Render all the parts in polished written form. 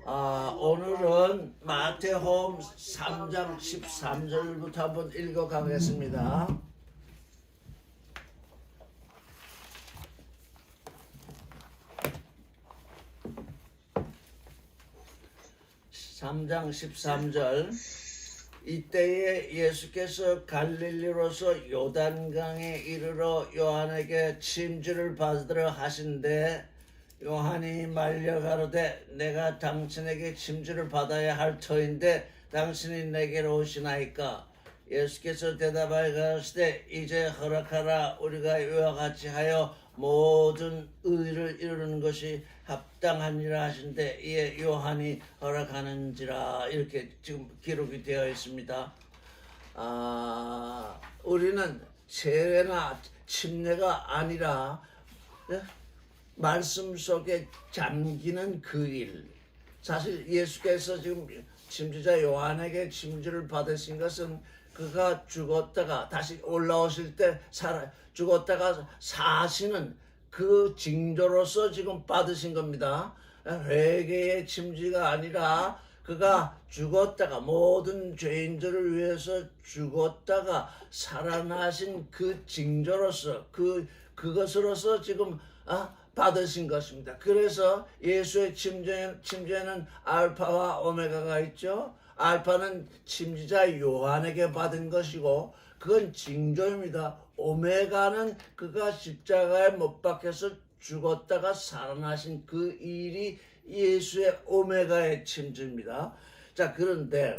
오늘은 마태복음 3장 13절부터 한번 읽어가겠습니다. (3장 13절) 이때에 예수께서 갈릴리로서 요단강에 이르러 요한에게 침지를 받으러 하신대 요한이 말려 가로되 내가 당신에게 침지를 받아야 할 터인데 당신이 내게로 오시나이까. 예수께서 대답하여 가라사대 이제 허락하라. 우리가 이와 같이 하여 모든 의를 이루는 것이 합당하니라 하신대 이에 요한이 허락하는지라. 이렇게 지금 기록이 되어 있습니다. 우리는 세례나 침례가 아니라 말씀 속에 잠기는 그 일. 사실 예수께서 지금 침주자 요한에게 침주를 받으신 것은 그가 죽었다가 다시 올라오실 때 죽었다가 사시는 그 징조로서 지금 받으신 겁니다. 회개의 침지가 아니라 그가 죽었다가 모든 죄인들을 위해서 죽었다가 살아나신 그 징조로서 그것으로서 지금 받으신 것입니다. 그래서 예수의 침례는 알파와 오메가가 있죠. 알파는 침지자 요한에게 받은 것이고 그건 징조입니다. 오메가는 그가 십자가에 못 박혀서 죽었다가 살아나신 그 일이 예수의 오메가의 침지입니다. 자, 그런데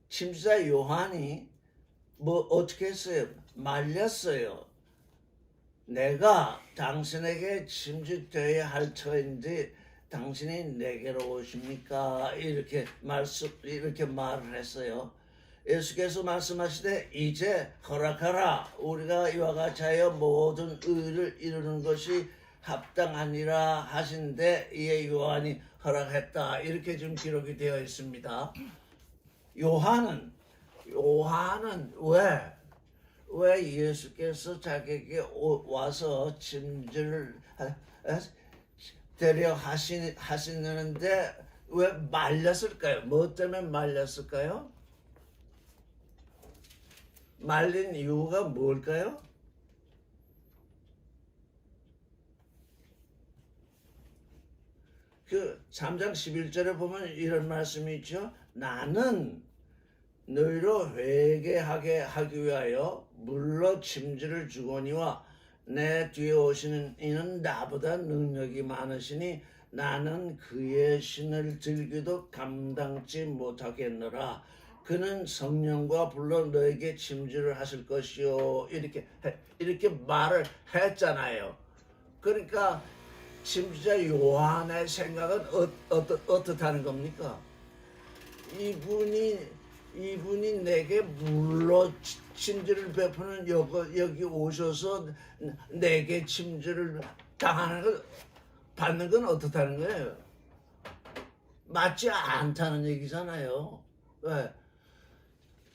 침지자 요한이 어떻게 했어요? 말렸어요. 내가 당신에게 침지되어야 할 터인데 당신이 내게로 오십니까? 이렇게 말을 했어요. 예수께서 말씀하시되 이제 허락하라. 우리가 이와 같이 하여 모든 의를 이루는 것이 합당하니라 하신데 이에 요한이 허락했다. 이렇게 지금 기록이 되어 있습니다. 요한은 왜 예수께서 자기에게 와서 침지를 되려 하시는데 왜 말렸을까요? 뭐 때문에 말렸을까요? 말린 이유가 뭘까요? 그 3장 11절에 보면 이런 말씀이 있죠. 나는 너희로 회개하게 하기 위하여 물로 침지를 주거니와 내 뒤에 오시는 이는 나보다 능력이 많으시니 나는 그의 신을 들기도 감당치 못하겠노라. 그는 성령과 불로 너에게 침지를 하실 것이요. 이렇게 말을 했잖아요. 그러니까 침지자 요한의 생각은 어떻다는 겁니까? 이분이 내게 물로 침지를 베푸는 여기 오셔서 내게 침지를 받는 건 어떻다는 거예요? 맞지 않다는 얘기잖아요. 왜?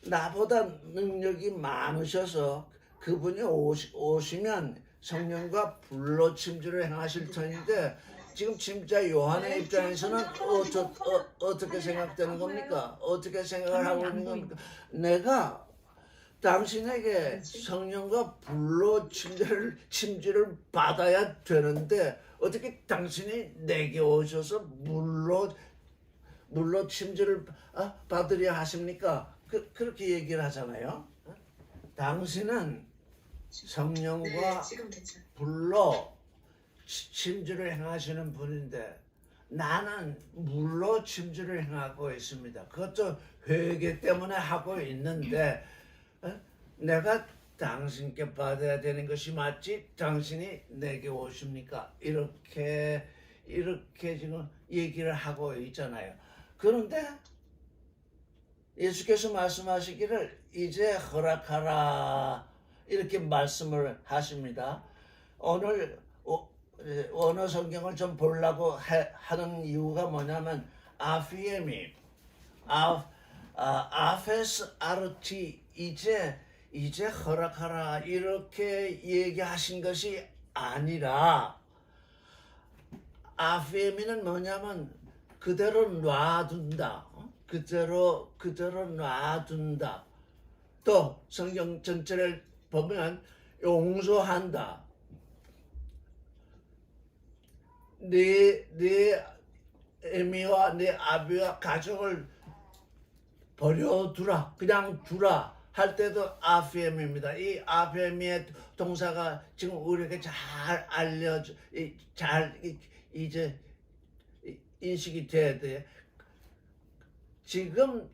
나보다 능력이 많으셔서 그분이 오시면 성령과 불로 침지를 행하실 터인데 지금 침자 요한의 입장에서는 어떻게 생각되는 겁니까? 어떻게 생각을 하고 있는 겁니까? 내가 당신에게 성령과 불로 침지를 받아야 되는데 어떻게 당신이 내게 오셔서 물로 침지를 받으려 하십니까? 그렇게 얘기를 하잖아요. 당신은 성령과 불로 침지를 행하시는 분인데 나는 물로 침지를 행하고 있습니다. 그것도 회개 때문에 하고 있는데 내가 당신께 받아야 되는 것이 맞지 당신이 내게 오십니까? 이렇게 지금 얘기를 하고 있잖아요. 그런데 예수께서 말씀하시기를 이제 허락하라 이렇게 말씀을 하십니다. 오늘 원어 성경을 좀 보려고 하는 이유가 뭐냐면 아피엠이 아페스 아르티 이제 허락하라 이렇게 얘기하신 것이 아니라 아페미는 뭐냐면 그대로 놔둔다. 그대로 놔둔다. 또 성경 전체를 보면 용서한다. 네 애미와 네 아비와 가족을 버려두라. 그냥 두라. 할 때도 아페미입니다. 이 아페미의 동사가 지금 우리에게 잘 알려져, 이제 인식이 돼야 돼. 지금은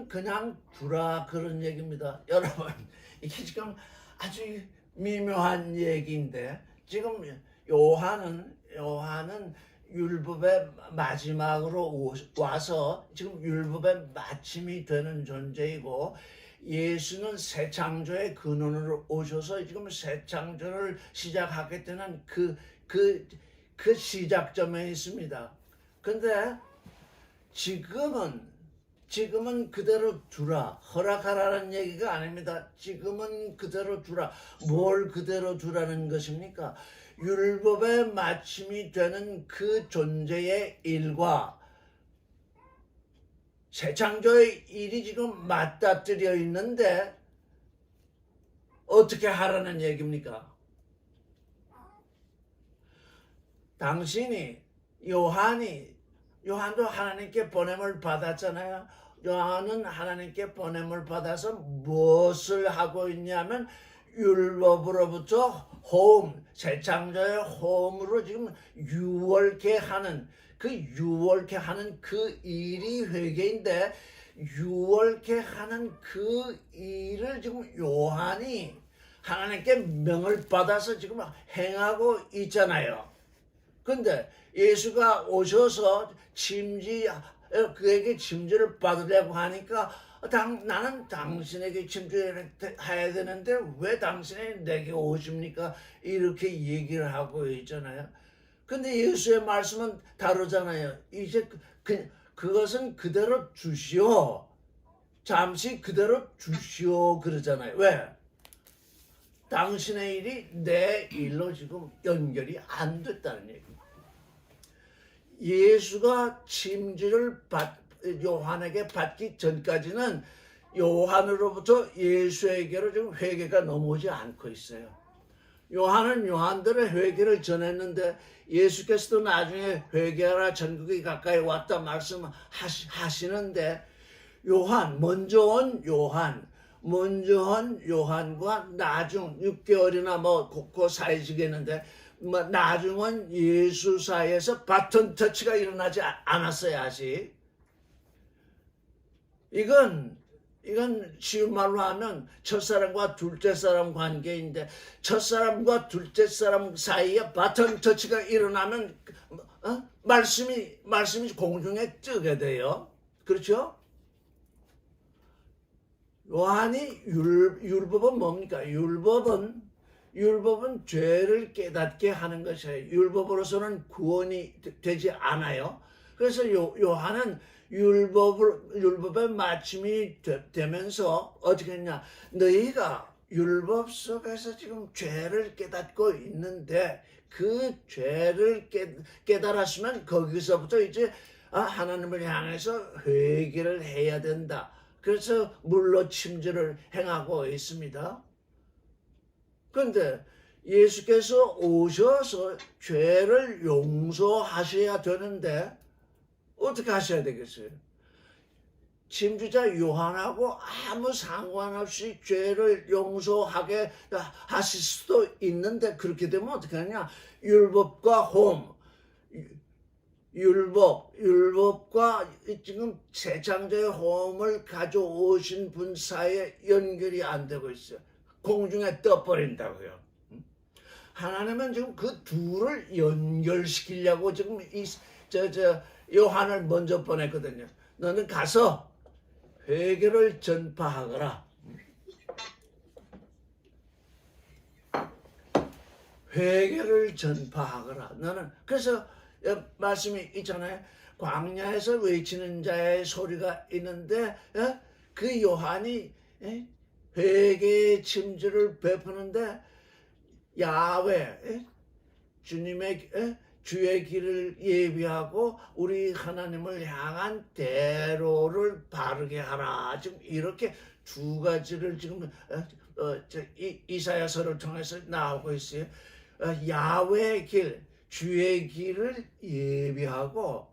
그냥 두라 그런 얘기입니다. 여러분, 이게 지금 아주 미묘한 얘기인데 지금 요한은 율법의 마지막으로 와서 지금 율법의 마침이 되는 존재이고 예수는 새 창조의 근원으로 오셔서 지금 새 창조를 시작하게 되는 그 시작점에 있습니다. 근데 지금은 그대로 두라. 허락하라는 얘기가 아닙니다. 지금은 그대로 두라. 뭘 그대로 두라는 것입니까? 율법의 마침이 되는 그 존재의 일과 새 창조의 일이 지금 맞닥뜨려 있는데 어떻게 하라는 얘기입니까? 당신이 요한도 하나님께 보냄을 받았잖아요. 요한은 하나님께 보냄을 받아서 무엇을 하고 있냐면 율법으로부터 새 창조의 호흡으로 지금 유월케 하는 그 일이 회개인데 유월케 하는 그 일을 지금 요한이 하나님께 명을 받아서 지금 행하고 있잖아요. 근데 예수가 오셔서 그에게 침지를 받으려고 하니까 나는 당신에게 침주해야 되는데 왜 당신이 내게 오십니까? 이렇게 얘기를 하고 있잖아요. 근데 예수의 말씀은 다르잖아요. 이제 그것은 그대로 주시오. 잠시 그대로 주시오 그러잖아요. 왜? 당신의 일이 내 일로 지금 연결이 안 됐다는 얘기입니다. 예수가 침지를 요한에게 받기 전까지는 요한으로부터 예수에게로 지금 회개가 넘어오지 않고 있어요. 요한은 요한들의 회개를 전했는데 예수께서도 나중에 회개하라 전국이 가까이 왔다 말씀하시는데 먼저 온 요한과 나중 6개월이나 그 사이지겠는데 나중은 예수 사이에서 바톤 터치가 일어나지 않았어요. 아직. 이건 쉬운 말로 하면 첫사람과 둘째 사람 관계인데 첫사람과 둘째 사람 사이에 바톤 터치가 일어나면 말씀이 공중에 뜨게 돼요. 그렇죠? 요한이 율법은 뭡니까? 율법은 죄를 깨닫게 하는 것이에요. 율법으로서는 구원이 되지 않아요. 그래서 요한은 율법의 마침이 되면서 어떻게 했냐? 너희가 율법 속에서 지금 죄를 깨닫고 있는데 그 죄를 깨달았으면 거기서부터 이제 하나님을 향해서 회개를 해야 된다. 그래서 물로 침지를 행하고 있습니다. 그런데 예수께서 오셔서 죄를 용서하셔야 되는데 어떻게 하셔야 되겠어요? 침주자 요한하고 아무 상관없이 죄를 용서하게 하실 수도 있는데 그렇게 되면 어떻게 하냐? 율법과 지금 새 창조의 호흡을 가져오신 분 사이에 연결이 안 되고 있어요. 공중에 떠버린다고요. 하나님은 지금 그 둘을 연결시키려고 지금 요한을 먼저 보냈거든요. 너는 가서 회개를 전파하거라. 회개를 전파하거라. 너는 그래서 말씀이 있잖아요. 광야에서 외치는 자의 소리가 있는데 그 요한이 회개의 침지를 베푸는데 야훼 주님의 주의 길을 예비하고 우리 하나님을 향한 대로를 바르게 하라. 지금 이렇게 두 가지를 지금 이사야서를 통해서 나오고 있어요. 야훼의 길, 주의 길을 예비하고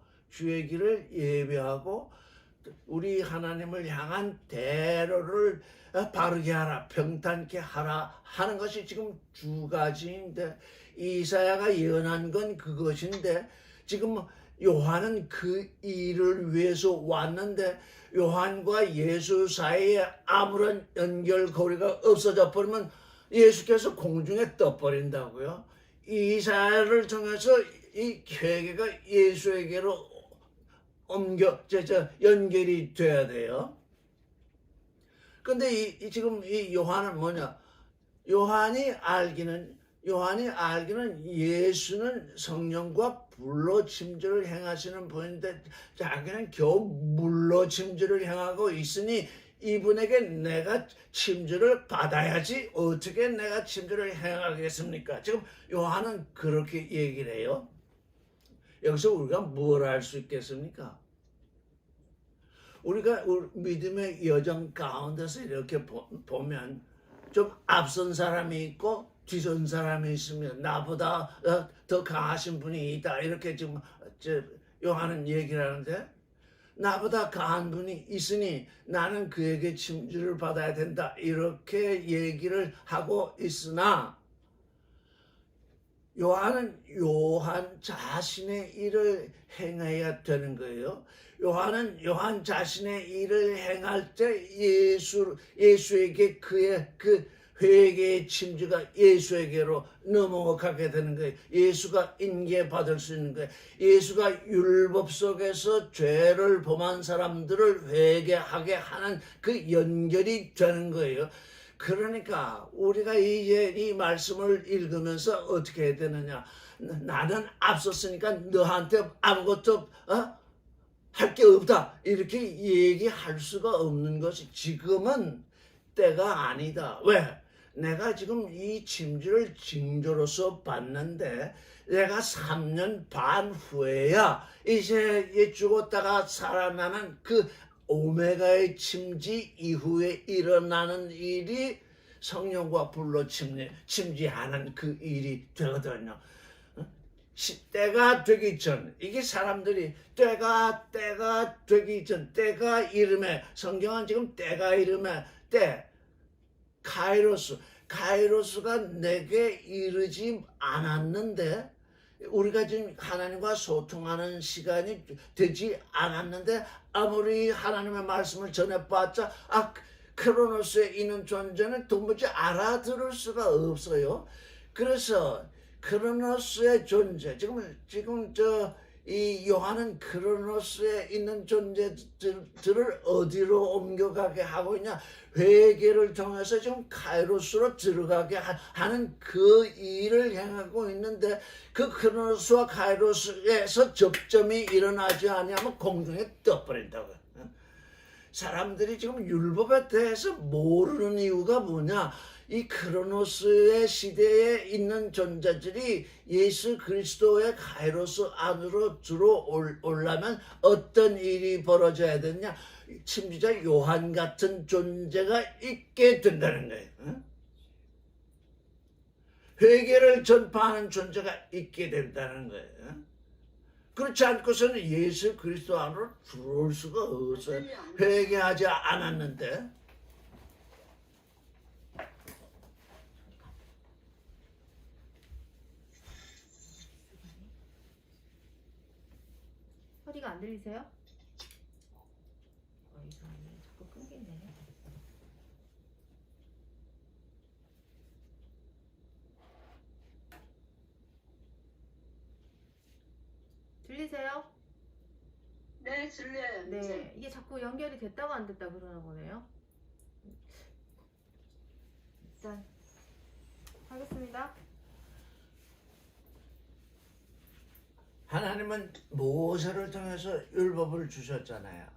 우리 하나님을 향한 대로를 바르게 하라, 평탄케 하라 하는 것이 지금 두 가지인데, 이사야가 예언한 건 그것인데 지금 요한은 그 일을 위해서 왔는데 요한과 예수 사이에 아무런 연결고리가 없어져 버리면 예수께서 공중에 떠버린다고요. 이사야를 통해서 이 회개가 예수에게로 연결이 돼야 돼요. 근데 지금 이 요한은 뭐냐? 요한이 알기는 예수는 성령과 불로 침주를 행하시는 분인데 자기는 겨우 물로 침주를 행하고 있으니 이분에게 내가 침주를 받아야지 어떻게 내가 침주를 행하겠습니까? 지금 요한은 그렇게 얘기를 해요. 여기서 우리가 뭘 알 수 있겠습니까? 우리가 믿음의 여정 가운데서 이렇게 보면 좀 앞선 사람이 있고 뒤선 사람이 있으면 나보다 더 강하신 분이 있다, 이렇게 지금 요한은 얘기를 하는데, 나보다 강한 분이 있으니 나는 그에게 침주를 받아야 된다, 이렇게 얘기를 하고 있으나 요한은 요한 자신의 일을 행해야 되는 거예요. 요한은 요한 자신의 일을 행할 때 예수에게 그의 그 회개의 침주가 예수에게로 넘어가게 되는 거예요. 예수가 인계받을 수 있는 거예요. 예수가 율법 속에서 죄를 범한 사람들을 회개하게 하는 그 연결이 되는 거예요. 그러니까 우리가 이제 이 말씀을 읽으면서 어떻게 해야 되느냐? 나는 앞섰으니까 너한테 아무것도 할 게 없다, 이렇게 얘기할 수가 없는 것이 지금은 때가 아니다. 왜? 내가 지금 이 침주를 징조로서 받는데 내가 3년 반 후에야 이제 죽었다가 살아나는 그 오메가의 침지 이후에 일어나는 일이 성령과 불로 침지하는 그 일이 되거든요. 때가 되기 전, 이게 사람들이 때가 되기 전, 때가 이름에, 성경은 지금 때가 이름에 카이로스가 내게 이르지 않았는데, 우리가 지금 하나님과 소통하는 시간이 되지 않았는데 아무리 하나님의 말씀을 전해봤자 크로노스에 있는 존재는 도무지 알아들을 수가 없어요. 그래서 크로노스의 존재, 지금 이 요한은 크로노스에 있는 존재들을 어디로 옮겨가게 하고 있냐? 회개를 통해서 지금 카이로스로 들어가게 하는 그 일을 행하고 있는데, 그 크로노스와 카이로스에서 접점이 일어나지 않으면 공중에 떠버린다고요. 사람들이 지금 율법에 대해서 모르는 이유가 뭐냐? 이 크로노스의 시대에 있는 존재들이 예수 그리스도의 카이로스 안으로 들어오려면 어떤 일이 벌어져야 되냐? 침주자 요한 같은 존재가 있게 된다는 거예요. 회개를 전파하는 존재가 있게 된다는 거예요. 그렇지 않고서는 예수 그리스도 안으로 들어올 수가 없어요. 회개하지 않았는데. 소리가 안 들리세요? 이상하네. 자꾸 끊기네. 들리세요? 네, 들려요. 네. 이게 자꾸 연결이 됐다가 안 됐다 그러나 보네요. 일단 하겠습니다. 하나님은 모세를 통해서 율법을 주셨잖아요.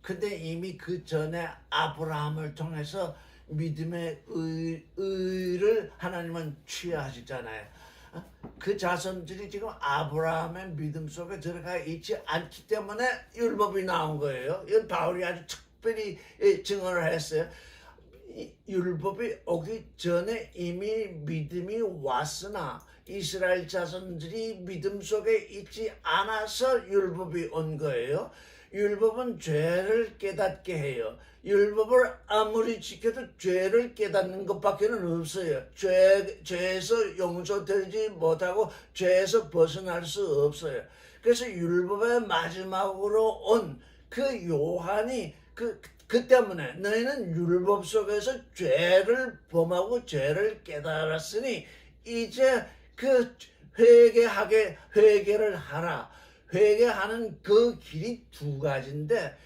근데 이미 그 전에 아브라함을 통해서 믿음의 의를 하나님은 취하시잖아요. 그 자손들이 지금 아브라함의 믿음 속에 들어가 있지 않기 때문에 율법이 나온 거예요. 이건 바울이 아주 특별히 증언을 했어요. 율법이 오기 전에 이미 믿음이 왔으나 이스라엘 자손들이 믿음 속에 있지 않아서 율법이 온 거예요. 율법은 죄를 깨닫게 해요. 율법을 아무리 지켜도 죄를 깨닫는 것밖에는 없어요. 죄에서 용서되지 못하고 죄에서 벗어날 수 없어요. 그래서 율법의 마지막으로 온 그 요한이 그 때문에 너희는 율법 속에서 죄를 범하고 죄를 깨달았으니 이제 그 회개를 하라. 회개하는 그 길이 두 가지인데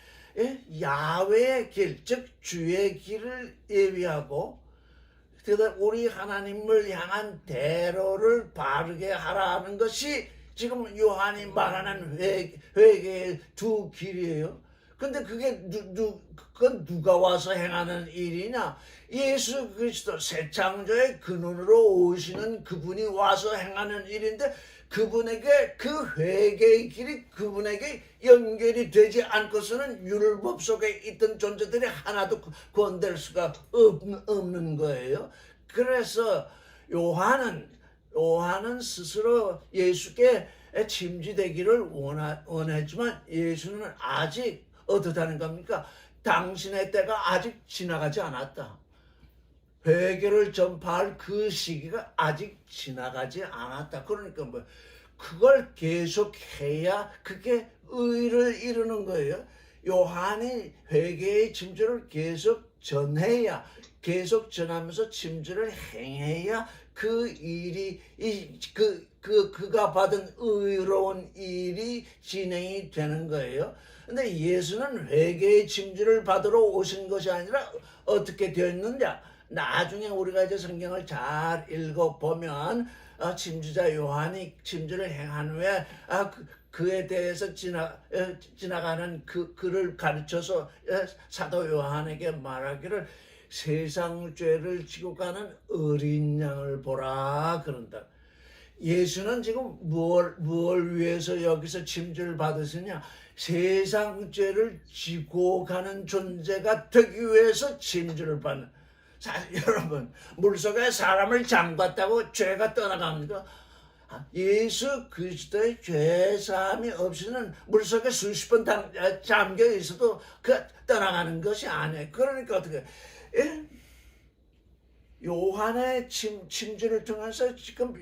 야훼의 길, 즉 주의 길을 예비하고 그다음 우리 하나님을 향한 대로를 바르게 하라는 것이 지금 요한이 말하는 회개의 두 길이에요. 근데 그건 누가 와서 행하는 일이냐? 예수 그리스도 새 창조의 근원으로 오시는 그분이 와서 행하는 일인데 그분에게 그 회개의 길이 그분에게 연결이 되지 않고서는 율법 속에 있던 존재들이 하나도 구원될 수가 없는 거예요. 그래서 요한은 스스로 예수께 침지되기를 원했지만 예수는 아직 어떻다는 겁니까? 당신의 때가 아직 지나가지 않았다. 회개를 전파할 그 시기가 아직 지나가지 않았다. 그러니까 뭐 그걸 계속해야 그게 의를 이루는 거예요. 요한이 회개의 침주를 계속 전해야 계속 전하면서 침주를 행해야 그 일이 그가 받은 의로운 일이 진행이 되는 거예요. 근데 예수는 회개의 침주를 받으러 오신 것이 아니라 어떻게 되어 있느냐? 나중에 우리가 이제 성경을 잘 읽어보면 침주자 요한이 침주를 행한 후에 그에 대해서 지나가는 그를 가르쳐서 사도 요한에게 말하기를 세상 죄를 지고 가는 어린 양을 보라 그런다. 예수는 지금 무엇을 위해서 여기서 침주를 받으시냐? 세상 죄를 지고 가는 존재가 되기 위해서 침주를 받는. 여러분, 물속에 사람을 잠갔다고 죄가 떠나갑니까? 예수 그리스도의 죄 사함이 없이는 물속에 수십 번 잠겨 있어도 떠나가는 것이 아니에요. 그러니까 어떻게 요한의 침주를 통해서 지금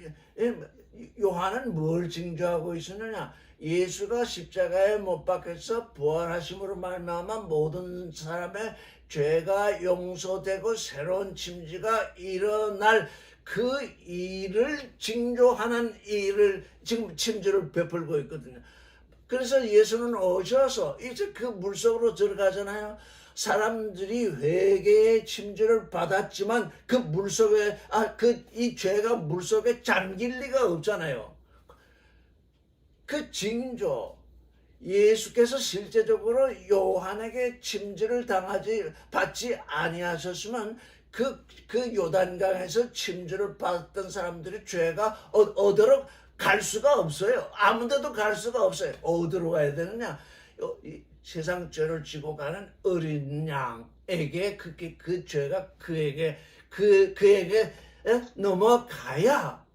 요한은 뭘 징조하고 있느냐? 예수가 십자가에 못 박혀서 부활하심으로 말미암아 모든 사람의 죄가 용서되고 새로운 침지가 일어날 그 일을 징조하는 일을 지금 침주를 베풀고 있거든요. 그래서 예수는 오셔서 이제 그 물속으로 들어가잖아요. 사람들이 회개의 침주를 받았지만 그 물속에 이 죄가 물속에 잠길 리가 없잖아요. 그 징조 예수께서 실제적으로 요한에게 침주를 받지 아니하셨으면 그 요단강에서 침주를 받았던 사람들이 죄가 어디로 갈 수가 없어요. 아무데도 갈 수가 없어요. 어디로 가야 되느냐? 세상 죄를 지고 가는 어린 양에게 그 죄가 그에게 넘어가야.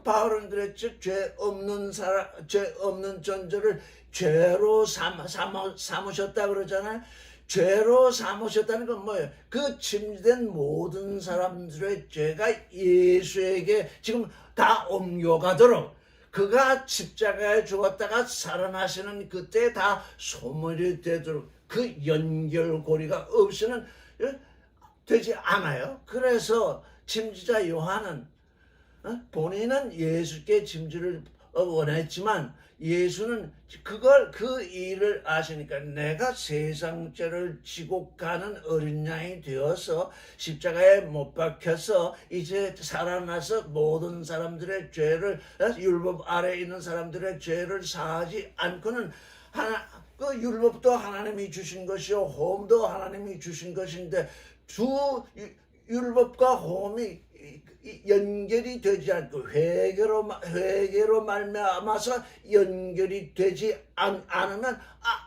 바울은 그랬죠. 죄 없는 존재를 죄로 삼으셨다 그러잖아요. 죄로 삼으셨다는 건 뭐예요? 그 침된 모든 사람들의 죄가 예수에게 지금 다 옮겨가도록 그가 십자가에 죽었다가 살아나시는 그때 다 소멸이 되도록 그 연결고리가 없이는 되지 않아요. 그래서 침주자 요한은 본인은 예수께 침주를 원했지만 예수는 그 일을 아시니까 내가 세상 죄를 지고 가는 어린 양이 되어서 십자가에 못 박혀서 이제 살아나서 모든 사람들의 죄를 율법 아래에 있는 사람들의 죄를 사하지 않고는 그 율법도 하나님이 주신 것이요 호음도 하나님이 주신 것인데 두 율법과 호음이 연결이 되지 않고 회개로 말미암아서 연결이 되지 않으면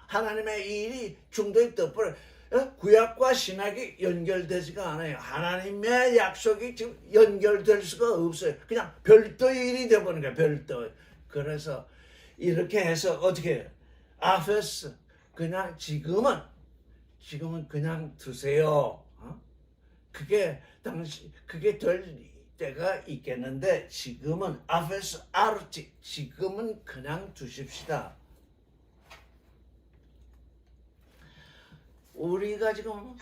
하나님의 일이 중도에 떠버려. 구약과 신약이 연결되지가 않아요. 하나님의 약속이 지금 연결될 수가 없어요. 그냥 별도의 일이 되어버린 거예요. 별도. 그래서 이렇게 해서 어떻게 해요? 아페스 그냥 지금은 그냥 두세요. 그게 될 때가 있겠는데 지금은 아페스 아르티 지금은 그냥 두십시다. 우리가 지금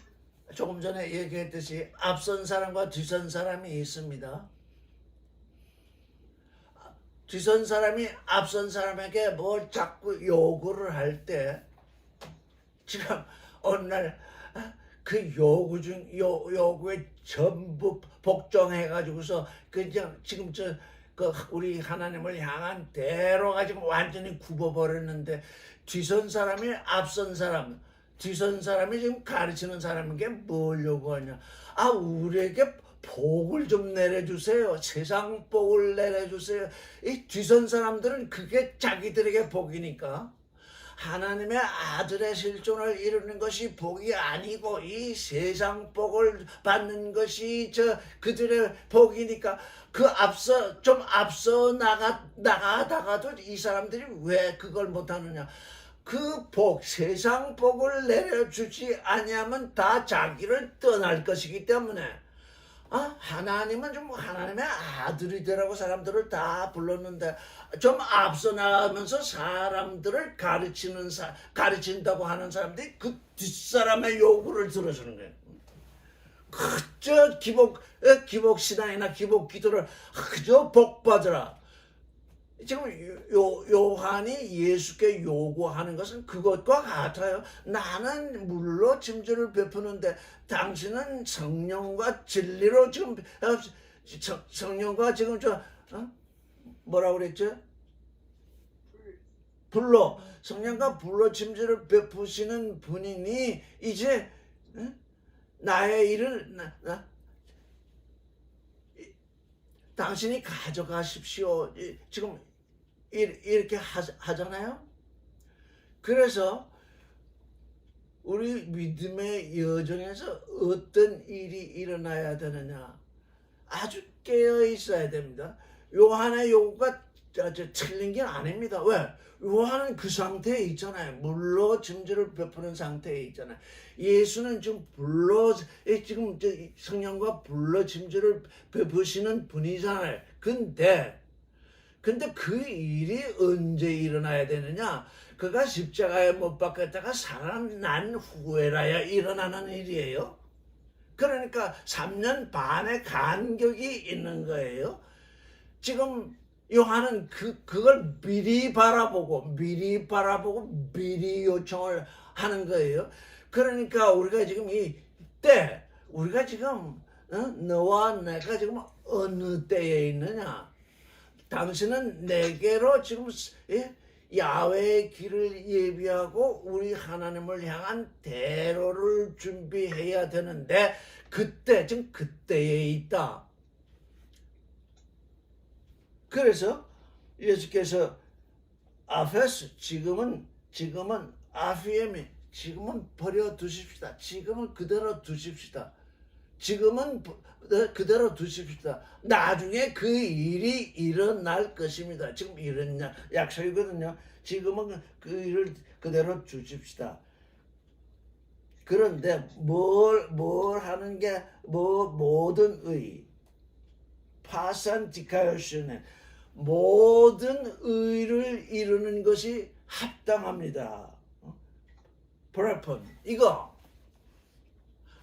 조금 전에 얘기했듯이 앞선 사람과 뒤선 사람이 있습니다. 뒤선 사람이 앞선 사람에게 뭘 자꾸 요구를 할 때 지금 어느 날 그 요구에 전부 복종해가지고서 그냥 지금 우리 하나님을 향한 대로가 지금 완전히 굽어버렸는데 뒤선 사람이 앞선 사람 뒤선 사람이 지금 가르치는 사람에게 뭘 요구하냐? 우리에게 복을 좀 내려주세요. 세상 복을 내려주세요. 이 뒤선 사람들은 그게 자기들에게 복이니까 하나님의 아들의 실존을 이루는 것이 복이 아니고 이 세상 복을 받는 것이 그들의 복이니까 그 앞서 나가다가도 이 사람들이 왜 그걸 못하느냐? 그 복, 세상 복을 내려주지 아니하면 다 자기를 떠날 것이기 때문에 하나님은 좀 하나님의 아들이 되라고 사람들을 다 불렀는데 좀 앞서 나가면서 사람들을 가르친다고 하는 사람들이 그 뒷사람의 요구를 들어주는 거예요. 그저 기복 신앙이나 기복 기도를 그저 복 받으라. 지금 요한이 예수께 요구하는 것은 그것과 같아요. 나는 물로 짐줄을 베푸는데 당신은 성령과 진리로 지금 성령과 지금 뭐라고 그랬죠? 불로 성령과 불로 짐줄을 베푸시는 분이니 이제 나의 일을 당신이 가져가십시오. 지금 이렇게 하잖아요. 그래서 우리 믿음의 여정에서 어떤 일이 일어나야 되느냐? 아주 깨어 있어야 됩니다. 요한의 요구가 틀린 게 아닙니다. 왜? 요한은 그 상태에 있잖아요. 물로 짐줄을 베푸는 상태에 있잖아요. 예수는 지금 지금 성령과 불로 짐줄을 베푸시는 분이잖아요. 근데 그 일이 언제 일어나야 되느냐? 그가 십자가에 못 박혔다가 살아난 후에라야 일어나는 일이에요. 그러니까 3년 반의 간격이 있는 거예요. 지금 요한은 그걸 미리 바라보고 미리 요청을 하는 거예요. 그러니까 우리가 지금 우리가 지금 너와 내가 지금 어느 때에 있느냐? 당신은 내게로 지금 야훼의 길을 예비하고 우리 하나님을 향한 대로를 준비해야 되는데 지금 그때에 있다. 그래서 예수께서 아페스 지금은 아피엠이 지금은 버려두십시다. 지금은 그대로 두십시다. 그대로 두십시다. 나중에 그 일이 일어날 것입니다. 지금 이런 약속이거든요. 지금은 그 일을 그대로 두십시다. 그런데 뭘 하는 게 모든 파산티카요시는 모든 의를 이루는 것이 합당합니다. 프레폰 이거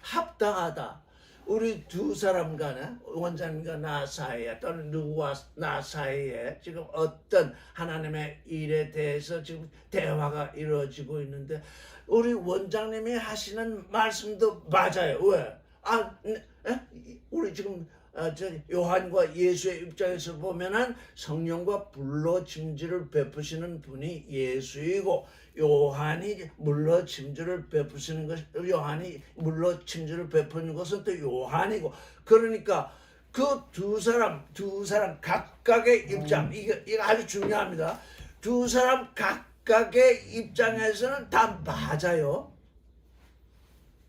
합당하다. 우리 두 사람 간에 원장님과 나 사이에 또는 누구와 나 사이에 지금 어떤 하나님의 일에 대해서 지금 대화가 이루어지고 있는데 우리 원장님이 하시는 말씀도 맞아요. 왜? 우리 지금 요한과 예수의 입장에서 보면은 성령과 불로 짐줄을 베푸시는 분이 예수이고 요한이 물로 짐줄을 베푸시는 것 요한이 물로 짐줄을 베푸는 것은 또 요한이고 그러니까 그 두 사람 각각의 입장, 이거 아주 중요합니다. 두 사람 각각의 입장에서는 다 맞아요.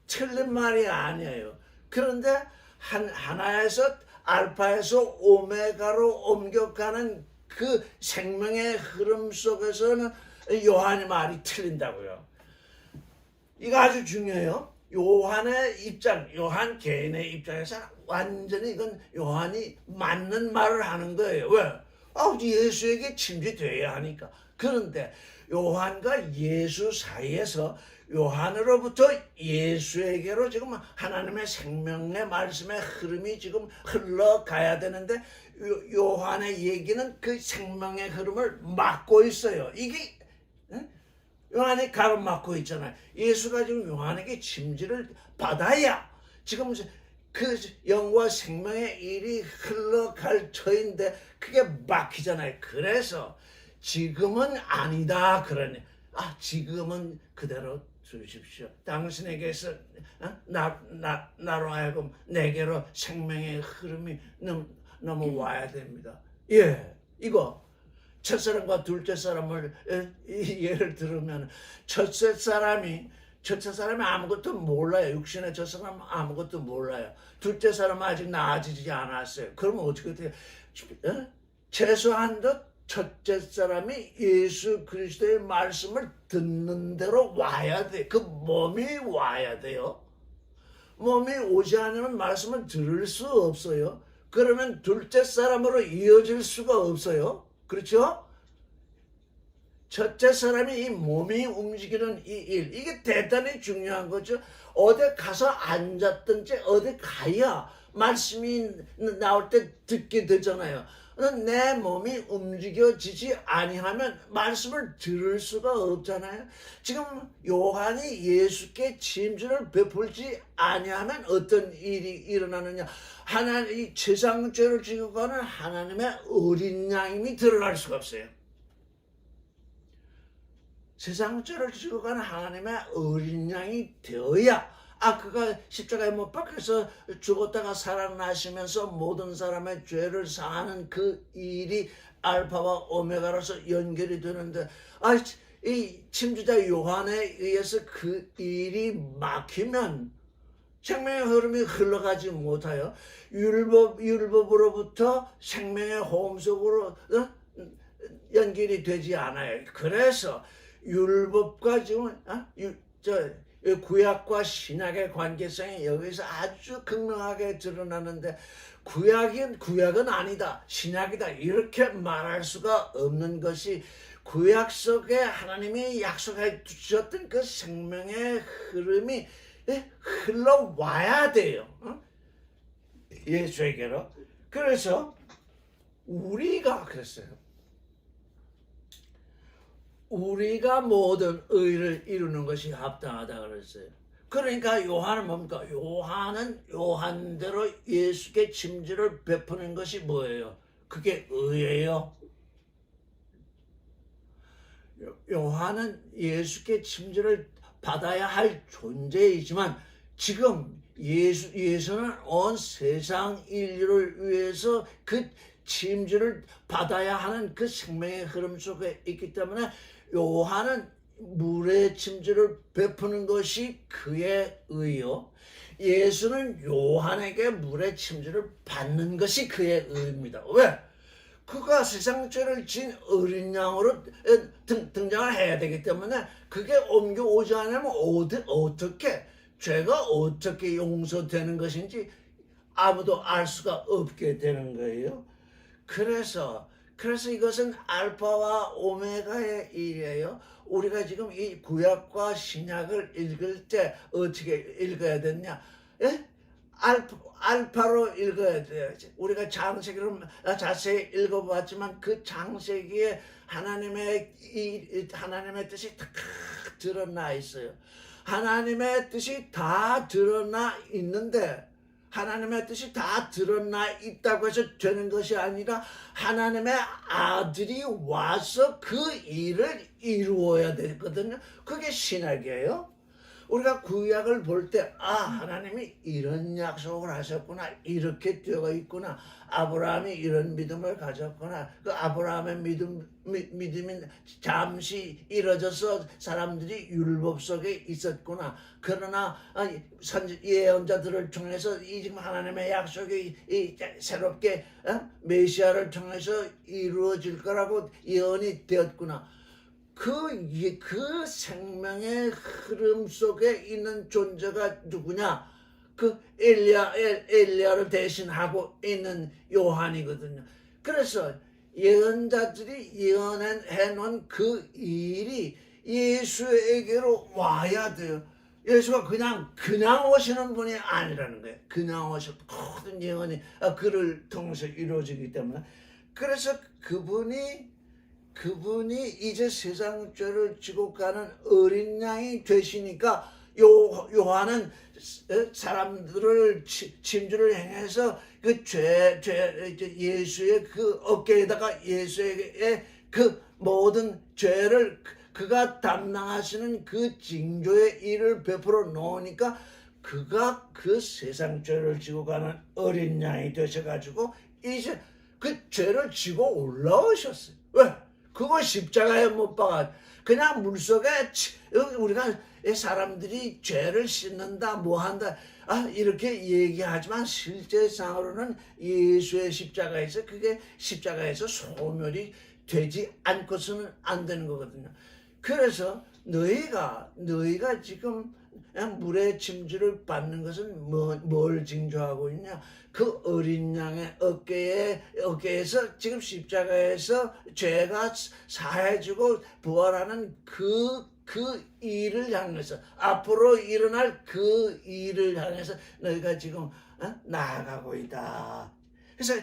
틀린 말이 아니에요. 그런데 하나에서 알파에서 오메가로 옮겨가는 그 생명의 흐름 속에서는 요한의 말이 틀린다고요. 이거 아주 중요해요. 요한의 입장, 요한 개인의 입장에서 완전히 이건 요한이 맞는 말을 하는 거예요. 왜? 예수에게 침지돼야 하니까. 그런데 요한과 예수 사이에서 요한으로부터 예수에게로 지금 하나님의 생명의 말씀의 흐름이 지금 흘러가야 되는데 요한의 얘기는 그 생명의 흐름을 막고 있어요. 이게 요한이 가로막고 있잖아요. 예수가 지금 요한에게 침지를 받아야 지금 그 영과 생명의 일이 흘러갈 터인데 그게 막히잖아요. 그래서 지금은 아니다 그러니 지금은 그대로 두십시오. 당신에게서 나로 하여금 내게로 생명의 흐름이 넘어와야 됩니다. 예, 이거 첫사람과 둘째 사람을 예를 들으면 첫째 사람이 아무것도 몰라요. 육신의 첫사람은 아무것도 몰라요. 둘째 사람은 아직 나아지지 않았어요. 그러면 어떻게 돼요? 최소한도 첫째 사람이 예수 그리스도의 말씀을 듣는 대로 와야 돼. 그 몸이 와야 돼요. 몸이 오지 않으면 말씀을 들을 수 없어요. 그러면 둘째 사람으로 이어질 수가 없어요. 그렇죠? 첫째 사람이 이 몸이 움직이는 이 일, 이게 대단히 중요한 거죠. 어디 가서 앉았든지 어디 가야 말씀이 나올 때 듣게 되잖아요. 내 몸이 움직여지지 아니하면 말씀을 들을 수가 없잖아요. 지금 요한이 예수께 침주를 베풀지 아니하면 어떤 일이 일어나느냐? 하나님 최상죄를 지고 가는 하나님의 어린 양임이 드러날 수가 없어요. 세상죄를 지고 가는 하나님의 어린 양이 되어야 그가 십자가에 못 박혀서 죽었다가 살아나시면서 모든 사람의 죄를 사하는 그 일이 알파와 오메가로서 연결이 되는데 이 침주자 요한에 의해서 그 일이 막히면 생명의 흐름이 흘러가지 못하여 율법으로부터 생명의 호흡 속으로 연결이 되지 않아요. 그래서 율법과 지금 구약과 신약의 관계성이 여기서 아주 극명하게 드러나는데 구약은 아니다, 신약이다 이렇게 말할 수가 없는 것이 구약 속에 하나님이 약속해 주셨던 그 생명의 흐름이 흘러와야 돼요. 예수에게로. 그래서 우리가 그랬어요. 우리가 모든 의를 이루는 것이 합당하다 그랬어요. 그러니까 요한은 뭡니까? 요한은 요한대로 예수께 침지를 베푸는 것이 뭐예요? 그게 의예요. 요한은 예수께 침지를 받아야 할 존재이지만 지금 예수는 온 세상 인류를 위해서 그 침지를 받아야 하는 그 생명의 흐름 속에 있기 때문에 요한은 물의 침지를 베푸는 것이 그의 의요. 예수는 요한에게 물의 침지를 받는 것이 그의 의입니다. 왜? 그가 세상 죄를 진 어린 양으로 등장을 해야 되기 때문에 그게 옮겨오지 않으면 어떻게 죄가 어떻게 용서되는 것인지 아무도 알 수가 없게 되는 거예요. 그래서 이것은 알파와 오메가의 일이에요. 우리가 지금 이 구약과 신약을 읽을 때 어떻게 읽어야 되냐? 알파로 읽어야 돼요. 우리가 창세기를 자세히 읽어봤지만 그 창세기에 하나님의 뜻이 다 드러나 있어요. 하나님의 뜻이 다 드러나 있는데 하나님의 뜻이 다 드러나 있다고 해서 되는 것이 아니라 하나님의 아들이 와서 그 일을 이루어야 되거든요. 그게 신학이에요. 우리가 구약을 볼 때 하나님이 이런 약속을 하셨구나, 이렇게 되어 있구나, 아브라함이 이런 믿음을 가졌구나, 그 아브라함의 믿음이 잠시 이뤄져서 사람들이 율법 속에 있었구나. 그러나 예언자들을 통해서 이 지금 하나님의 약속이 새롭게 메시아를 통해서 이루어질 거라고 예언이 되었구나. 그 생명의 흐름 속에 있는 존재가 누구냐? 그 엘리야를 대신하고 있는 요한이거든요. 그래서 예언자들이 예언해 놓은 그 일이 예수에게로 와야 돼요. 예수가 그냥 오시는 분이 아니라는 거예요. 그냥 오셔 모든 예언이 그를 통해서 이루어지기 때문에. 그래서 그분이 이제 세상 죄를 지고 가는 어린 양이 되시니까 요한은 사람들을 침주를 행해서 그 예수의 그 어깨에다가 예수의 그 모든 죄를 그가 담당하시는 그 징조의 일을 베풀어 놓으니까 그가 그 세상 죄를 지고 가는 어린 양이 되셔가지고 이제 그 죄를 지고 올라오셨어요. 왜? 그거 십자가에 못 박아. 그냥 물속에 우리가 사람들이 죄를 씻는다 뭐 한다 이렇게 얘기하지만 실제상으로는 예수의 십자가에서 그게 십자가에서 소멸이 되지 않고서는 안 되는 거거든요. 그래서 너희가 지금 물의 침주를 받는 것은 뭘 징조하고 있냐? 그 어린 양의 어깨에서 지금 십자가에서 죄가 사해지고 부활하는 그 일을 향해서 앞으로 일어날 그 일을 향해서 너희가 지금 나아가고 있다. 그래서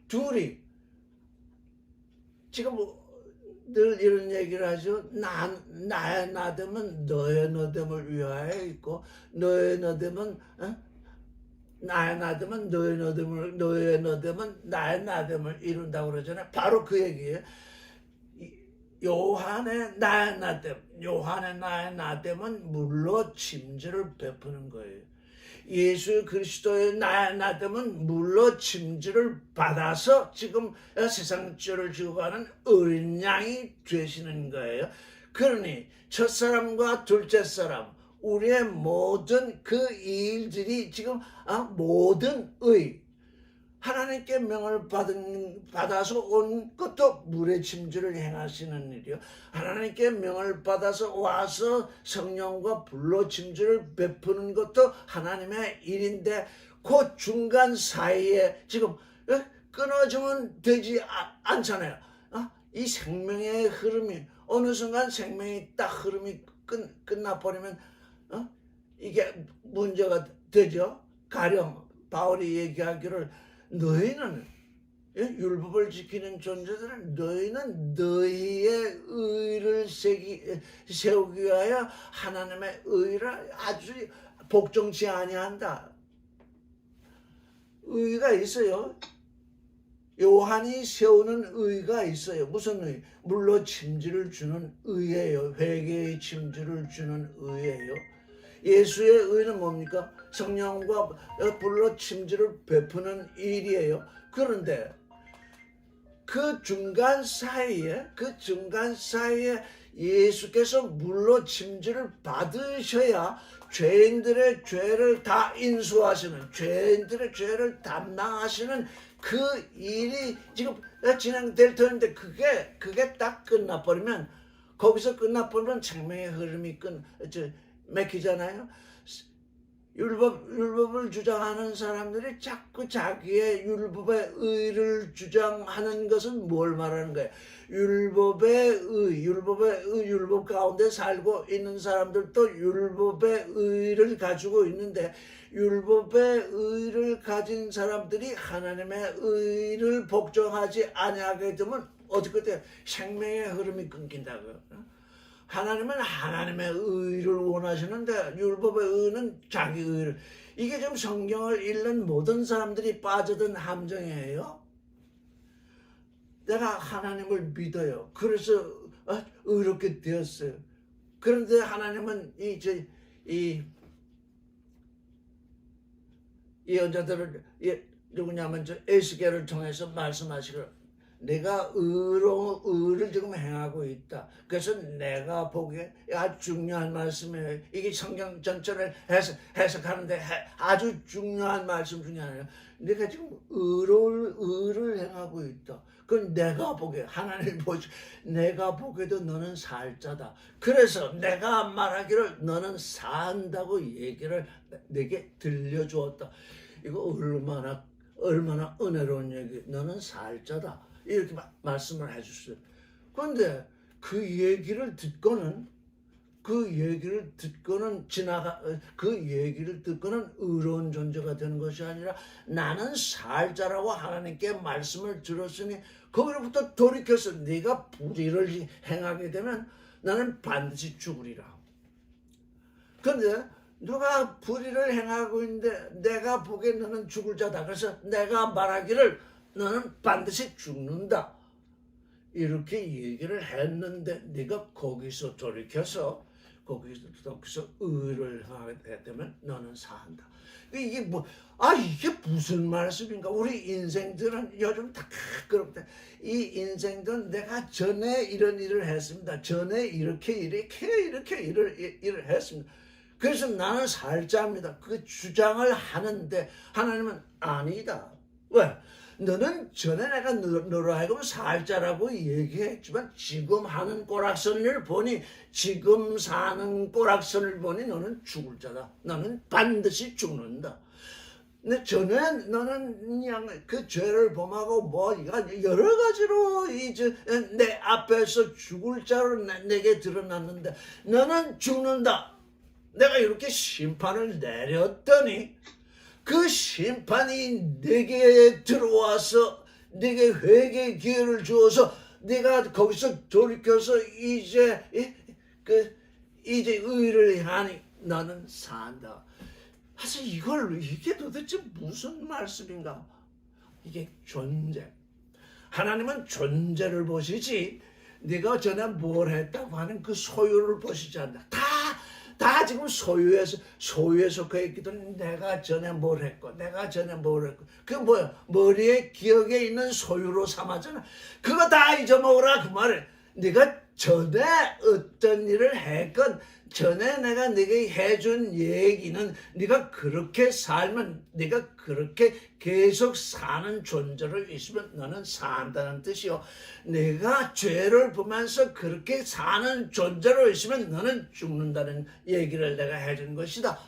둘이 지금 늘 이런 얘기를 하죠. 나의 나됨은 너의 너됨을 위하여 있고 너의 너됨은 나의 나됨은 너의 너됨은 나의 나됨을 이룬다고 그러잖아요. 바로 그 얘기예요. 요한의 나의 나됨은 물로 침주를 베푸는 거예요. 예수 그리스도의 나의 나됨은 물로 침주를 받아서 지금 세상 죄를 지고 가는 어린 양이 되시는 거예요. 그러니 첫사람과 둘째 사람 우리의 모든 그 일들이 지금 모든 하나님께 명을 받아서 온 것도 물의 침주를 행하시는 일이요. 하나님께 명을 받아서 와서 성령과 불로 침주를 베푸는 것도 하나님의 일인데 그 중간 사이에 지금 끊어지면 되지 않잖아요. 이 생명의 흐름이 어느 순간 생명이 딱 흐름이 끝나버리면 이게 문제가 되죠. 가령 바울이 얘기하기를 너희는 율법을 지키는 존재들은 너희는 너희의 의를 세우기 위하여 하나님의 의를 아주 복종치 아니한다. 의가 있어요. 요한이 세우는 의가 있어요. 무슨 의? 물로 침주를 주는 의예요. 회개의 침주를 주는 의예요. 예수의 의는 뭡니까? 성령과 불로 침주를 베푸는 일이에요. 그런데 그 중간 사이에 예수께서 물로 침주를 받으셔야 죄인들의 죄를 다 인수하시는, 죄인들의 죄를 담당하시는 그 일이 지금 진행될 터인데 그게 딱 끝나버리면, 거기서 끝나버리면 생명의 흐름이 맥히잖아요. 율법을 주장하는 사람들이 자꾸 자기의 율법의 의를 주장하는 것은 뭘 말하는 거예요? 율법 가운데 살고 있는 사람들도 율법의 의를 가지고 있는데, 율법의 의를 가진 사람들이 하나님의 의를 복종하지 아니하게 되면 어떻게 돼요? 생명의 흐름이 끊긴다고요. 하나님은 하나님의 의를 원하시는데 율법의 의는 자기 의를. 이게 좀 성경을 읽는 모든 사람들이 빠져든 함정이에요. 내가 하나님을 믿어요. 그래서 의롭게 되었어요. 그런데 하나님은 이 예언자들을 누구냐면 저 에스겔을 통해서 말씀하시기를 내가 의를 지금 행하고 있다. 그래서 내가 보기에 아주 중요한 말씀이에요. 이게 성경 전체를 해석하는데 아주 중요한 말씀 중에 하나예요. 내가 지금 의를 행하고 있다. 그건 내가 보기에 하나님 보시 내가 보기에도 너는 살 자다. 그래서 내가 말하기를 너는 산다고 얘기를 내게 들려주었다. 이거 얼마나 은혜로운 얘기. 너는 살 자다. 이렇게 말씀을 해주셨어요. 그런데 그 얘기를 듣고는 의로운 존재가 되는 것이 아니라 나는 살 자라고 하나님께 말씀을 들었으니 거기로부터 돌이켜서 네가 불의를 행하게 되면 나는 반드시 죽으리라. 그런데 누가 불의를 행하고 있는데 내가 보기에 너는 죽을 자다. 그래서 내가 말하기를 너는 반드시 죽는다. 이렇게 얘기를 했는데 네가 거기서 돌이켜서 거기서 의를 하게 되면 너는 산다. 이게 이게 무슨 말씀인가? 우리 인생들은 요즘 다 그렇다. 이 인생들은 내가 전에 이런 일을 했습니다. 전에 이렇게 일을 했습니다. 그래서 나는 살자입니다. 그 주장을 하는데 하나님은 아니다. 왜? 너는 전에 내가 너로 하여금 살자라고 얘기했지만 지금 하는 꼬락선을 보니 지금 사는 꼬락선을 보니 너는 죽을 자다. 너는 반드시 죽는다. 근데 전에 너는 그냥 그 죄를 범하고 여러 가지로 이제 내 앞에서 죽을 자로 내게 드러났는데 너는 죽는다. 내가 이렇게 심판을 내렸더니 그 심판이 내게 들어와서 내게 회개의 기회를 주어서 내가 거기서 돌이켜서 이제 의를 향하니 너는 산다. 사실 이게 도대체 무슨 말씀인가? 이게 존재. 하나님은 존재를 보시지 네가 전에 뭘 했다고 하는 그 소유를 보시지 않는다. 다 지금 소유에 속해 있기 때문에 내가 전에 뭘 했고 그 뭐야 머리에 기억에 있는 소유로 삼았잖아. 그거 다 잊어먹으라 그 말을. 네가 전에 어떤 일을 했건 전에 내가 네게 해준 얘기는 네가 그렇게 살면 네가 그렇게 계속 사는 존재로 있으면 너는 산다는 뜻이요. 내가 죄를 보면서 그렇게 사는 존재로 있으면 너는 죽는다는 얘기를 내가 해준 것이다.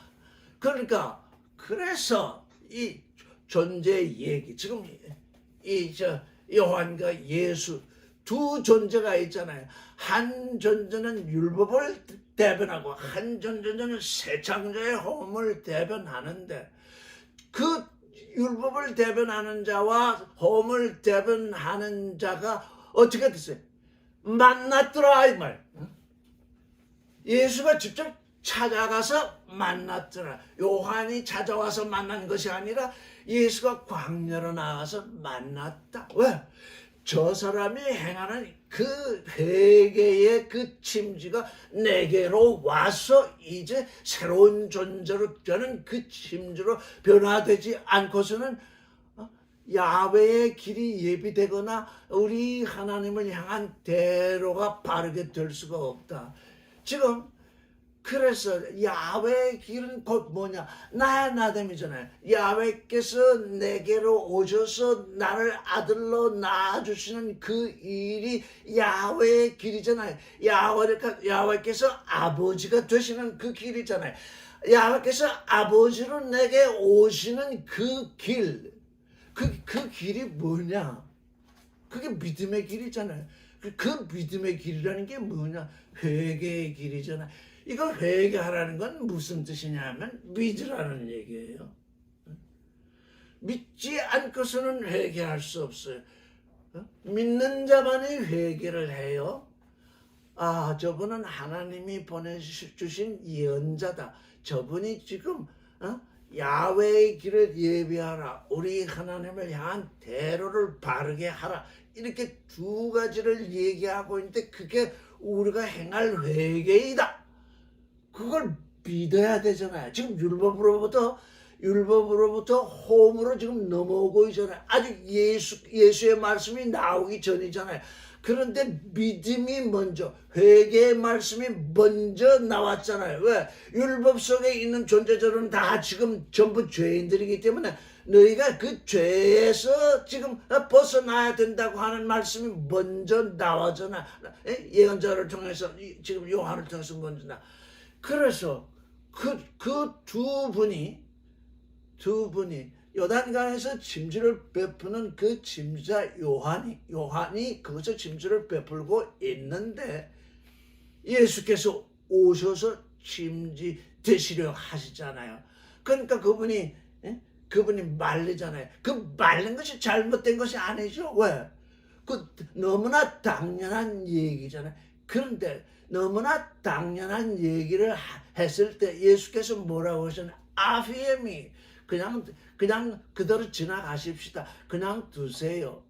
그러니까 그래서 이 존재의 얘기 지금 요한과 예수 두 존재가 있잖아요. 한 존재는 율법을 대변하고 한 존재는 새 창조의 호흡을 대변하는데 그 율법을 대변하는 자와 호흡을 대변하는 자가 어떻게 됐어요? 만났더라 이 말. 예수가 직접 찾아가서 만났더라. 요한이 찾아와서 만난 것이 아니라 예수가 광야로 나가서 만났다. 왜? 저 사람이 행하는 그 회개의 그 침지가 내게로 와서 이제 새로운 존재로 저는 그 침지로 변화되지 않고서는 야훼의 길이 예비되거나 우리 하나님을 향한 대로가 바르게 될 수가 없다. 지금 그래서 야훼의 길은 곧 뭐냐? 나의 나됨이잖아요. 야훼께서 내게로 오셔서 나를 아들로 낳아주시는 그 일이 야훼의 길이잖아요. 야훼께서 아버지가 되시는 그 길이잖아요. 야훼께서 아버지로 내게 오시는 그 길. 그 길이 뭐냐? 그게 믿음의 길이잖아요. 그 믿음의 길이라는 게 뭐냐? 회개의 길이잖아요. 이거 회개하라는 건 무슨 뜻이냐면 믿으라는 얘기예요. 믿지 않고서는 회개할 수 없어요. 믿는 자만이 회개를 해요. 저분은 하나님이 보내주신 예언자다. 저분이 지금 야훼의 길을 예비하라. 우리 하나님을 향한 대로를 바르게 하라. 이렇게 두 가지를 얘기하고 있는데 그게 우리가 행할 회개이다. 그걸 믿어야 되잖아요. 지금 율법으로부터 호흡으로 지금 넘어오고 있잖아요. 아직 예수의 말씀이 나오기 전이잖아요. 그런데 믿음이 먼저, 회개의 말씀이 먼저 나왔잖아요. 왜? 율법 속에 있는 존재들은 다 지금 전부 죄인들이기 때문에 너희가 그 죄에서 지금 벗어나야 된다고 하는 말씀이 먼저 나와잖아. 예언자를 통해서, 지금 요한을 통해서 먼저 나. 그래서 그 두 분이 요단강에서 침주를 베푸는 그 침주자 요한이 거기서 침주를 베풀고 있는데 예수께서 오셔서 침지 되시려 하시잖아요. 그러니까 그분이 말리잖아요. 그 말린 것이 잘못된 것이 아니죠. 왜? 그 너무나 당연한 얘기잖아요. 그런데 너무나 당연한 얘기를 했을 때 예수께서 뭐라고 하셨나요? 아피엠이 그냥 그대로 지나가십시다. 그냥 두세요.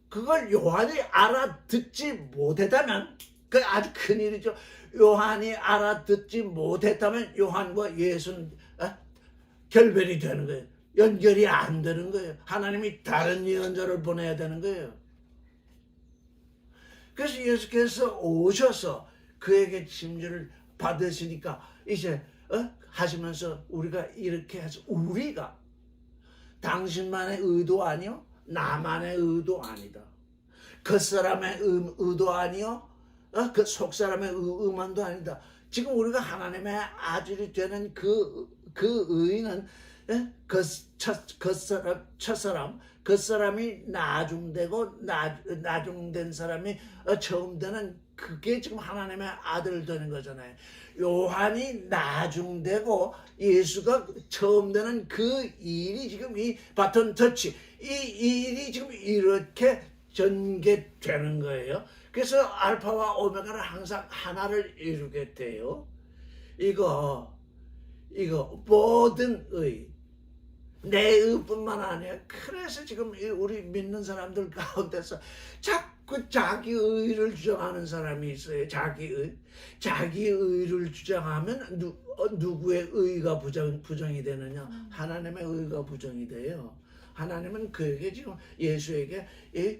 그걸 요한이 알아듣지 못했다면 그 아주 큰일이죠. 요한이 알아듣지 못했다면 요한과 예수는 결별이 되는 거예요. 연결이 안 되는 거예요. 하나님이 다른 예언자를 보내야 되는 거예요. 그래서 예수께서 오셔서 그에게 침례를 받으시니까 이제 하시면서 우리가 이렇게 해서 우리가 당신만의 의도 아니요 나만의 의도 아니다. 겉사람의 의도 아니요 그 속사람의 의만도 아니다. 지금 우리가 하나님의 아들이 되는 그 의는 겉사람이 나중되고 나중된 사람이 처음 되는 그게 지금 하나님의 아들 되는 거잖아요. 요한이 나중되고 예수가 처음 되는 그 일이 지금 이 바톤 터치 이 일이 지금 이렇게 전개되는 거예요. 그래서 알파와 오메가는 항상 하나를 이루게 돼요. 이거 모든 내 의뿐만 아니라 그래서 지금 우리 믿는 사람들 가운데서 자꾸 자기 의를 주장하는 사람이 있어요. 자기 의를 주장하면 누구의 의가 부정이 되느냐? 하나님의 의가 부정이 돼요. 하나님은 그에게 지금 예수에게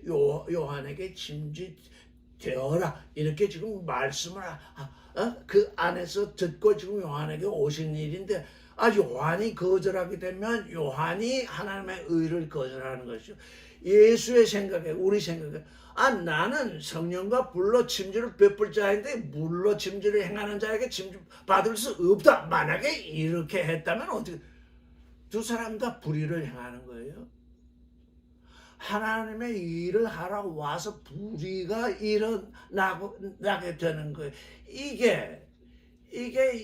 요한에게 침지되어라 이렇게 지금 말씀을 그 안에서 듣고 지금 요한에게 오신 일인데 요한이 거절하게 되면 요한이 하나님의 의를 거절하는 것이죠. 예수의 생각에 우리 생각에 나는 성령과 불로 침주를 베풀 자인데 물로 침주를 행하는 자에게 침주 받을 수 없다. 만약에 이렇게 했다면 어떻게 두 사람 다 불의를 행하는 거예요. 하나님의 일을 하러 와서 불의가 일어나게 되는 거예요. 이게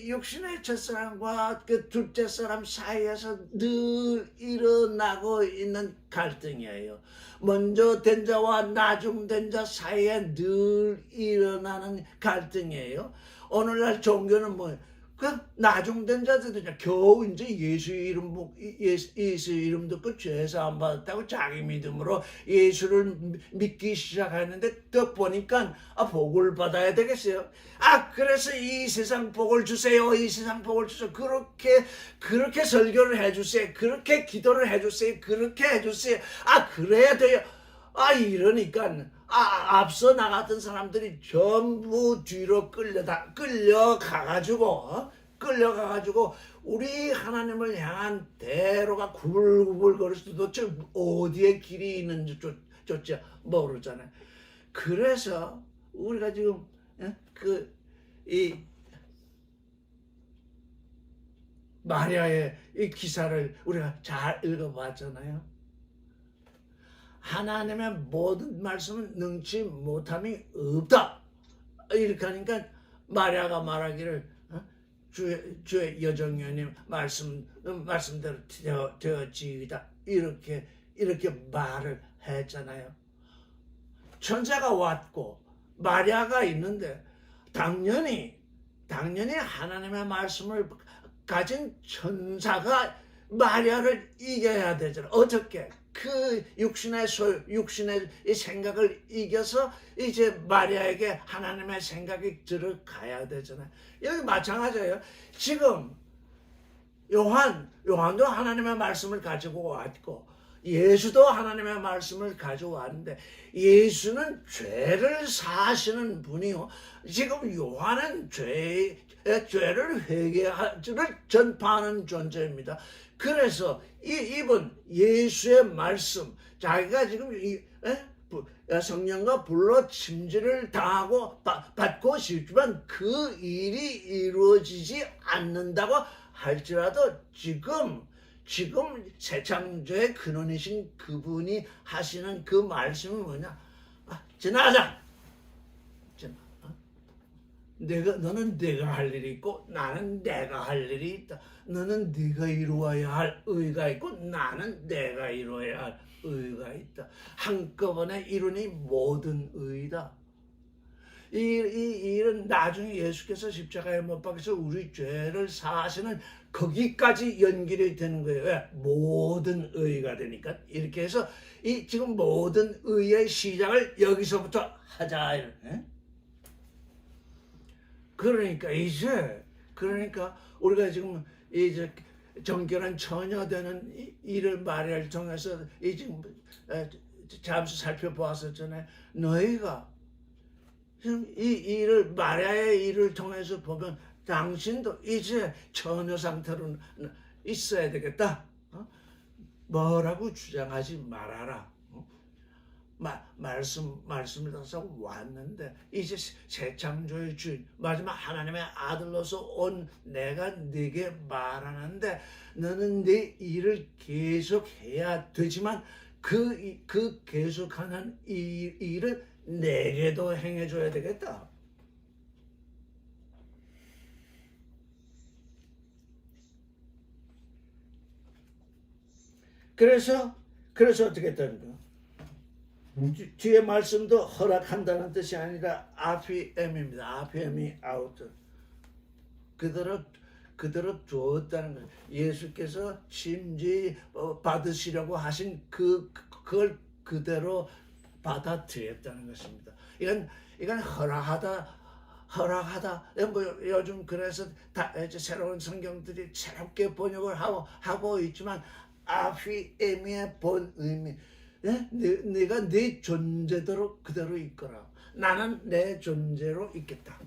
육신의 첫사람과 그 둘째 사람 사이에서 늘 일어나고 있는 갈등이에요. 먼저 된 자와 나중된 자 사이에 늘 일어나는 갈등이에요. 오늘날 종교는 뭐예요? 그 나중된 자들이냐 겨우 이제 예수 이름 듣고 죄 사함 받았다고 자기 믿음으로 예수를 믿기 시작했는데 또 보니까 복을 받아야 되겠어요. 그래서 이 세상 복을 주세요. 이 세상 복을 주세요. 그렇게 설교를 해주세요. 그렇게 기도를 해주세요. 그렇게 해주세요. 그래야 돼요. 이러니까 앞서 나갔던 사람들이 전부 뒤로 끌려가가지고 우리 하나님을 향한 대로가 구불구불거릴 도대체 어디에 길이 있는지 조차 모르잖아요. 그래서 우리가 지금 이 마리아의 이 기사를 우리가 잘 읽어봤잖아요. 하나님의 모든 말씀은 능치 못함이 없다. 이렇게 하니까 마리아가 말하기를 주의 여정녀님 말씀대로 되었지이다. 이렇게 말을 했잖아요. 천사가 왔고 마리아가 있는데 당연히 하나님의 말씀을 가진 천사가 마리아를 이겨야 되잖아요. 어떻게? 그 육신의 이 생각을 이겨서 이제 마리아에게 하나님의 생각이 들어가야 되잖아요. 여기 마찬가지예요. 지금 요한도 하나님의 말씀을 가지고 왔고 예수도 하나님의 말씀을 가지고 왔는데 예수는 죄를 사하시는 분이요. 지금 요한은 죄를 회개를 전파하는 존재입니다. 그래서 이분 예수의 말씀, 자기가 지금 성령과 불로 침지를 당하고 받고 싶지만 그 일이 이루어지지 않는다고 할지라도 지금 새 창조의 근원이신 그분이 하시는 그 말씀은 뭐냐? 지나가자. 너는 내가 할 일이 있고 나는 내가 할 일이 있다. 너는 네가 이루어야 할 의가 있고 나는 내가 이루어야 할 의가 있다. 한꺼번에 이루니 모든 의다. 이 일은 나중에 예수께서 십자가에 못 박혀서 우리 죄를 사하시는 거기까지 연결이 되는 거예요. 왜? 모든 의가 되니까. 이렇게 해서 이 지금 모든 의의 시작을 여기서부터 하자. 예? 그러니까 우리가 지금 이제 정결한 처녀 되는 이를 마리아를 통해서 지금 잠시 살펴보았었잖아요. 너희가 지금 이 일을 마리아의 일을 통해서 보면 당신도 이제 처녀 상태로 있어야 되겠다. 뭐라고 주장하지 말아라. 말씀을 따라서 왔는데 이제 새 창조의 주인 마지막 하나님의 아들로서 온 내가 네게 말하는데 너는 네 일을 계속해야 되지만 그 계속하는 이 일을 내게도 행해줘야 되겠다. 그래서 어떻게 되는 거야? 뒤에 말씀도 허락한다는 뜻이 아니라 RPM입니다. RPM이 out. 그대로 두었다는 거예요. 예수께서 심지 받으시려고 하신 그걸 그대로 받아들였다는 것입니다. 이건 허락하다. 뭐 요즘 그래서 이제 새로운 성경들이 새롭게 번역을 하고 있지만 RPM의 본 의미. 예? 네가 네 존재대로 그대로 있거라. 나는 내 존재로 있겠다.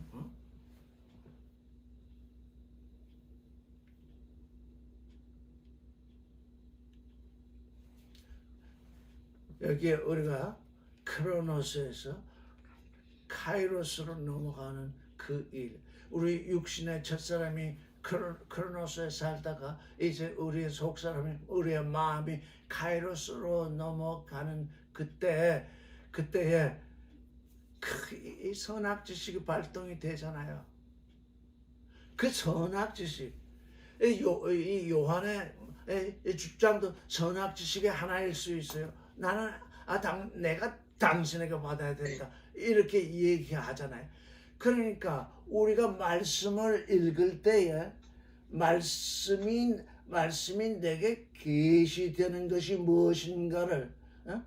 여기에 우리가 크로노스에서 카이로스로 넘어가는 그 일. 우리 육신의 첫사람이 크로노스에 살다가 이제 우리의 속사람이 우리의 마음이 카이로스로 넘어가는 그때에 이 선악지식이 발동이 되잖아요. 그 선악지식 이 요한의 주장도 선악지식의 하나일 수 있어요. 나는 내가 당신에게 받아야 된다 이렇게 얘기하잖아요. 그러니까 우리가 말씀을 읽을 때에 말씀이 내게 계시되는 것이 무엇인가를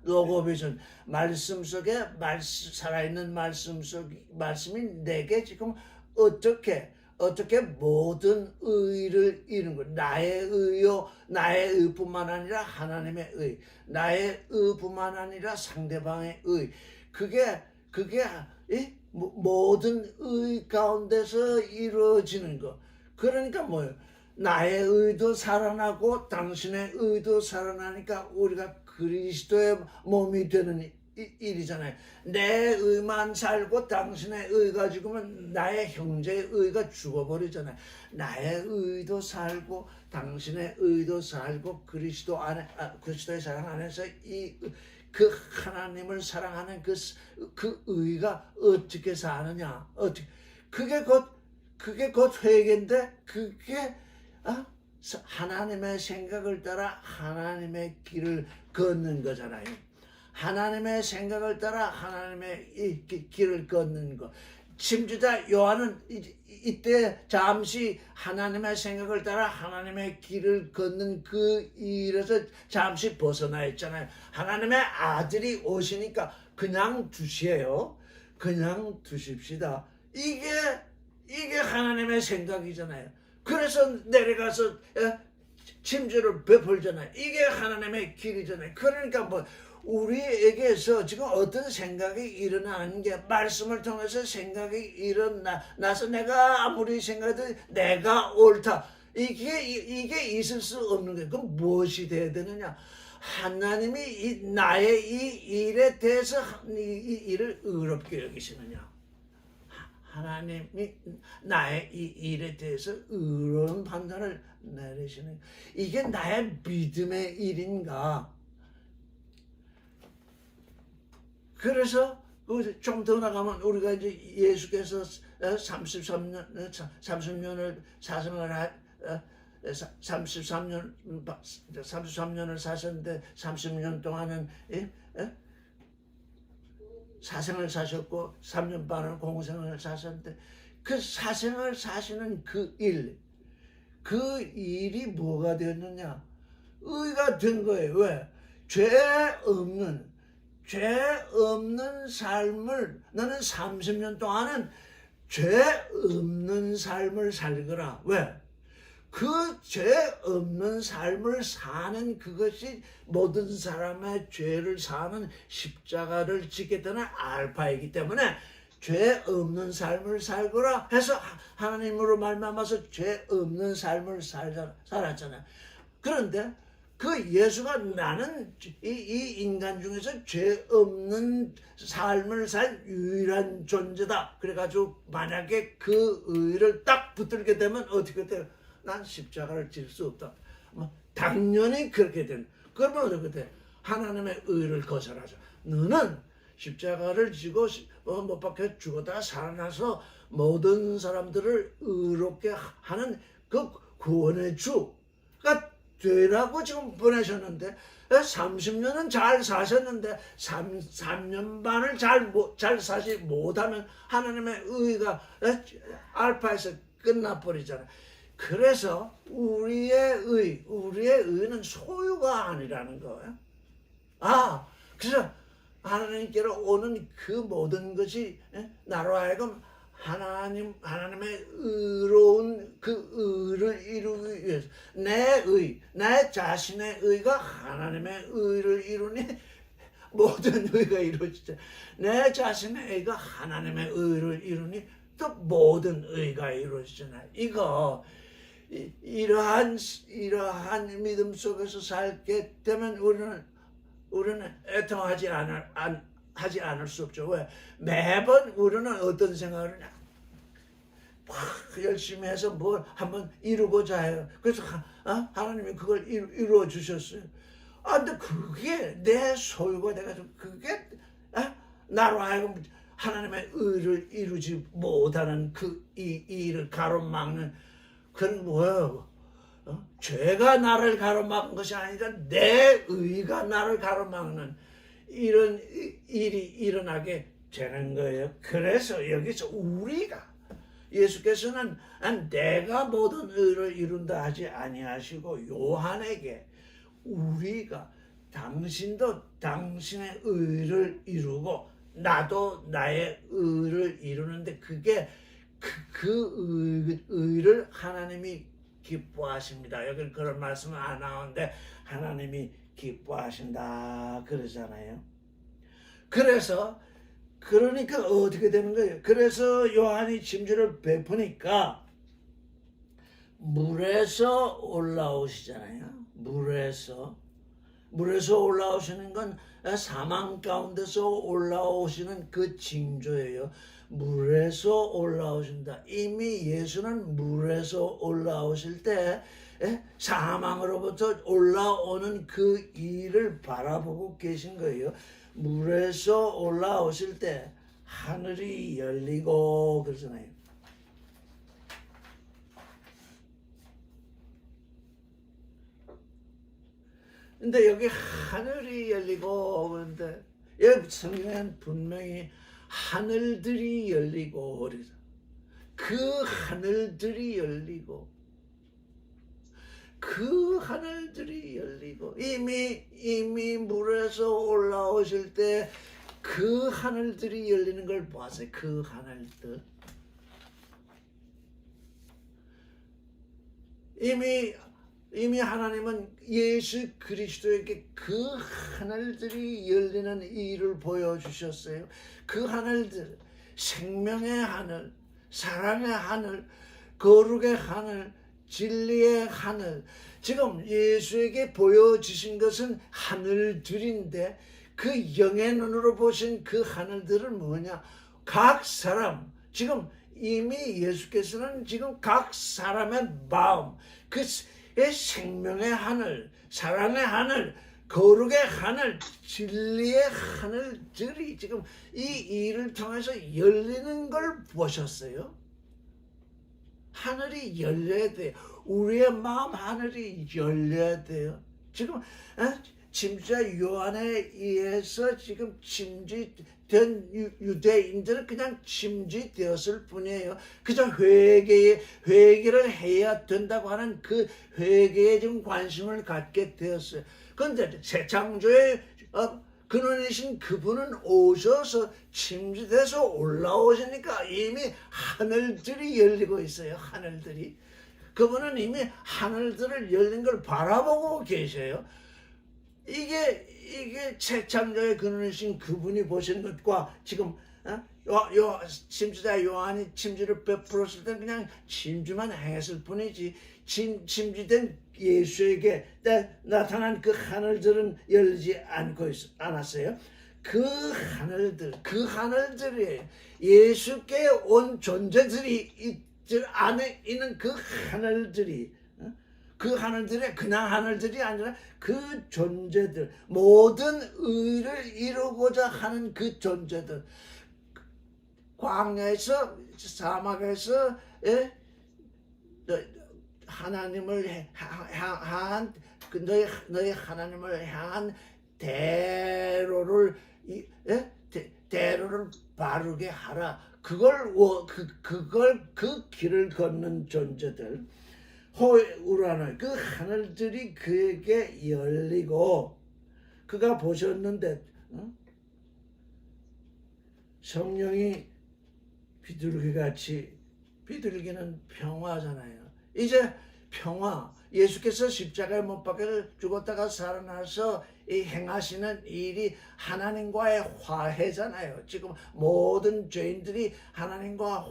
로고비전 말씀 속에 살아있는 말씀이 내게 지금 어떻게 모든 의를 이루는 것. 나의 의뿐만 아니라 하나님의 의, 나의 의뿐만 아니라 상대방의 의. 그게 모든 의 가운데서 이루어지는 것. 그러니까 뭐예요? 나의 의도 살아나고 당신의 의도 살아나니까 우리가 그리스도의 몸이 되는 일이잖아요. 내 의만 살고 당신의 의가 죽으면 나의 형제의 의가 죽어버리잖아요. 나의 의도 살고 당신의 의도 살고 그리스도의 사랑 안에서 그 하나님을 사랑하는 그 의가 어떻게 사느냐? 그게 곧 회개인데 그게 하나님의 생각을 따라 하나님의 길을 걷는 거잖아요. 하나님의 생각을 따라 하나님의 길을 걷는 것. 침주자 요한은 이때 잠시 하나님의 생각을 따라 하나님의 길을 걷는 그 일에서 잠시 벗어나 있잖아요. 하나님의 아들이 오시니까 그냥 두시에요. 그냥 두십시다. 이게 하나님의 생각이잖아요. 그래서 내려가서 침주를 베풀잖아요. 이게 하나님의 길이잖아요. 그러니까 뭐 우리에게서 지금 어떤 생각이 일어나는 게 말씀을 통해서 생각이 일어나서 내가 아무리 생각해도 내가 옳다. 이게 있을 수 없는 거예요. 그럼 무엇이 돼야 되느냐? 하나님이 나의 이 일에 대해서 이 일을 의롭게 여기시느냐? 하나님이 나의 이 일에 대해서 의로운 판단을 내리시는 이게 나의 믿음의 일인가? 그래서 좀 더 나가면 우리가 이제 예수께서 30년을 사성을 33년을 사셨는데 30년 동안은 사생을 사셨고 3년 반을 공생을 사셨는데 그 사생을 사시는 그 일이 뭐가 되었느냐? 의가 된 거예요. 왜? 죄 없는 삶을 나는 30년 동안은 죄 없는 삶을 살거라. 왜? 그 죄 없는 삶을 사는 그것이 모든 사람의 죄를 사는 십자가를 지겠다는 알파이기 때문에 죄 없는 삶을 살거라 해서 하나님으로 말미암아서 죄 없는 삶을 살았잖아요. 그런데 그 예수가 나는 이 인간 중에서 죄 없는 삶을 살 유일한 존재다. 그래가지고 만약에 그 의를 딱 붙들게 되면 어떻게 돼요? 난 십자가를 질 수 없다. 당연히 그렇게 된. 그러면 어떻게 돼? 하나님의 의를 거절하죠. 너는 십자가를 지고 못 박혀 죽었다가 살아나서 모든 사람들을 의롭게 하는 그 구원의 주가 되라고 지금 보내셨는데 30년은 잘 사셨는데 3년 반을 잘 사지 못하면 하나님의 의가 알파에서 끝나버리잖아요. 그래서 우리의 의는 소유가 아니라는 거예요. 그래서 하나님께로 오는 그 모든 것이 나로 하여금 하나님의 의로운 그 의를 이루기 위해서 내 자신의 의가 하나님의 의를 이루니 모든 의가 이루어지죠. 내 자신의 의가 하나님의 의를 이루니 또 모든 의가 이루어지잖아요. 이러한 믿음 속에서 살게 되면 우리는 애통하지 않을 수 없죠. 왜? 매번 우리는 어떤 생각을 하냐? 열심히 해서 뭘 한번 이루고자 해요. 그래서 하나님이 그걸 이루어 주셨어요. 근데 그게 내 소유가 돼가지고 그게 나로 하여금 하나님의 의를 이루지 못하는 이 일을 가로막는 그건 뭐예요? 죄가 나를 가로막은 것이 아니라 내 의가 나를 가로막는 이런 일이 일어나게 되는 거예요. 그래서 여기서 우리가 예수께서는 내가 모든 의를 이룬다 하지 아니하시고 요한에게 우리가 당신도 당신의 의를 이루고 나도 나의 의를 이루는데 그게 그 의를 하나님이 기뻐하십니다. 여기는 그런 말씀은 안 나오는데 하나님이 기뻐하신다 그러잖아요. 그러니까 어떻게 되는 거예요? 그래서 요한이 침주를 베푸니까 물에서 올라오시잖아요. 물에서 올라오시는 건 사망 가운데서 올라오시는 그 징조예요. 물에서 올라오신다. 이미 예수는 물에서 올라오실 때 사망으로부터 올라오는 그 일을 바라보고 계신 거예요. 물에서 올라오실 때 하늘이 열리고 그러잖아요. 근데 여기 하늘이 열리고 그런데 여기 성경에는 분명히 하늘들이 열리고 그 하늘들이 열리고 그 하늘들이 열리고 이미 물에서 올라오실 때 그 하늘들이 열리는 걸 보았어요. 그 하늘들. 이미 하나님은 예수 그리스도에게 그 하늘들이 열리는 일을 보여주셨어요. 그 하늘들, 생명의 하늘, 사랑의 하늘, 거룩의 하늘, 진리의 하늘. 지금 예수에게 보여주신 것은 하늘들인데 그 영의 눈으로 보신 그 하늘들은 뭐냐? 각 사람, 지금 이미 예수께서는 지금 각 사람의 마음, 그 생명의 하늘, 사랑의 하늘, 거룩의 하늘, 진리의 하늘들이 지금 이 일을 통해서 열리는 걸 보셨어요? 하늘이 열려야 돼요. 우리의 마음 하늘이 열려야 돼요. 지금 침자 요한에 의해서 지금 침지된 유대인들은 그냥 침지되었을 뿐이에요. 그저 회개를 해야 된다고 하는 그 회개에 좀 관심을 갖게 되었어요. 그런데 새 창조의 근원이신 그분은 오셔서 침지돼서 올라오시니까 이미 하늘들이 열리고 있어요. 하늘들이. 그분은 이미 하늘들을 열린 걸 바라보고 계셔요. 이게 새 창조의 근원이신 그분이 보신 것과 지금 침지자 요한이 침지를 베풀었을 때 그냥 침주만 행했을 뿐이지 침지된 예수에게 나타난 그 하늘들은 열리지 않았어요. 그 하늘들이 예수께 온 존재들이 안에 있는 그 하늘들이 그냥 하늘들이 아니라 그 존재들, 모든 의를 이루고자 하는 그 존재들, 광야에서 사막에서 하나님을 향한 너희 하나님을 향한 대로를 바르게 하라. 그 길을 걷는 존재들. 우라는 그 하늘들이 그에게 열리고 그가 보셨는데 성령이 비둘기같이, 비둘기는 평화잖아요. 이제 평화, 예수께서 십자가에 못 박혀 죽었다가 살아나서 이 행하시는 일이 하나님과의 화해잖아요. 지금 모든 죄인들이 하나님과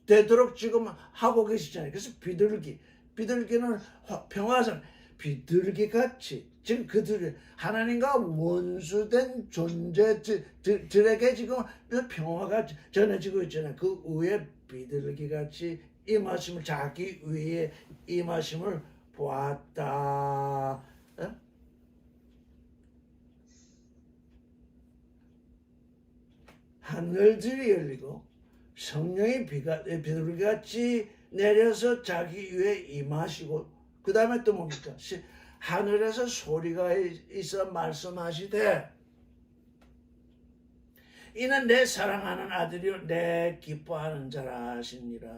되도록 지금 하고 계시잖아요. 그래서 비둘기는 평화잖아요. 비둘기같이 지금 그들이 하나님과 원수된 존재들에게 지금 평화가 전해지고 있잖아요. 그 위에 비둘기같이 임하심을, 자기 위에 임하심을 보았다. 하늘들이 열리고 성령이 비둘기같이 내려서 자기 위에 임하시고, 그 다음에 또 뭡니까? 하늘에서 소리가 있어 말씀하시되 이는 내 사랑하는 아들이요 내 기뻐하는 자라 하시니라.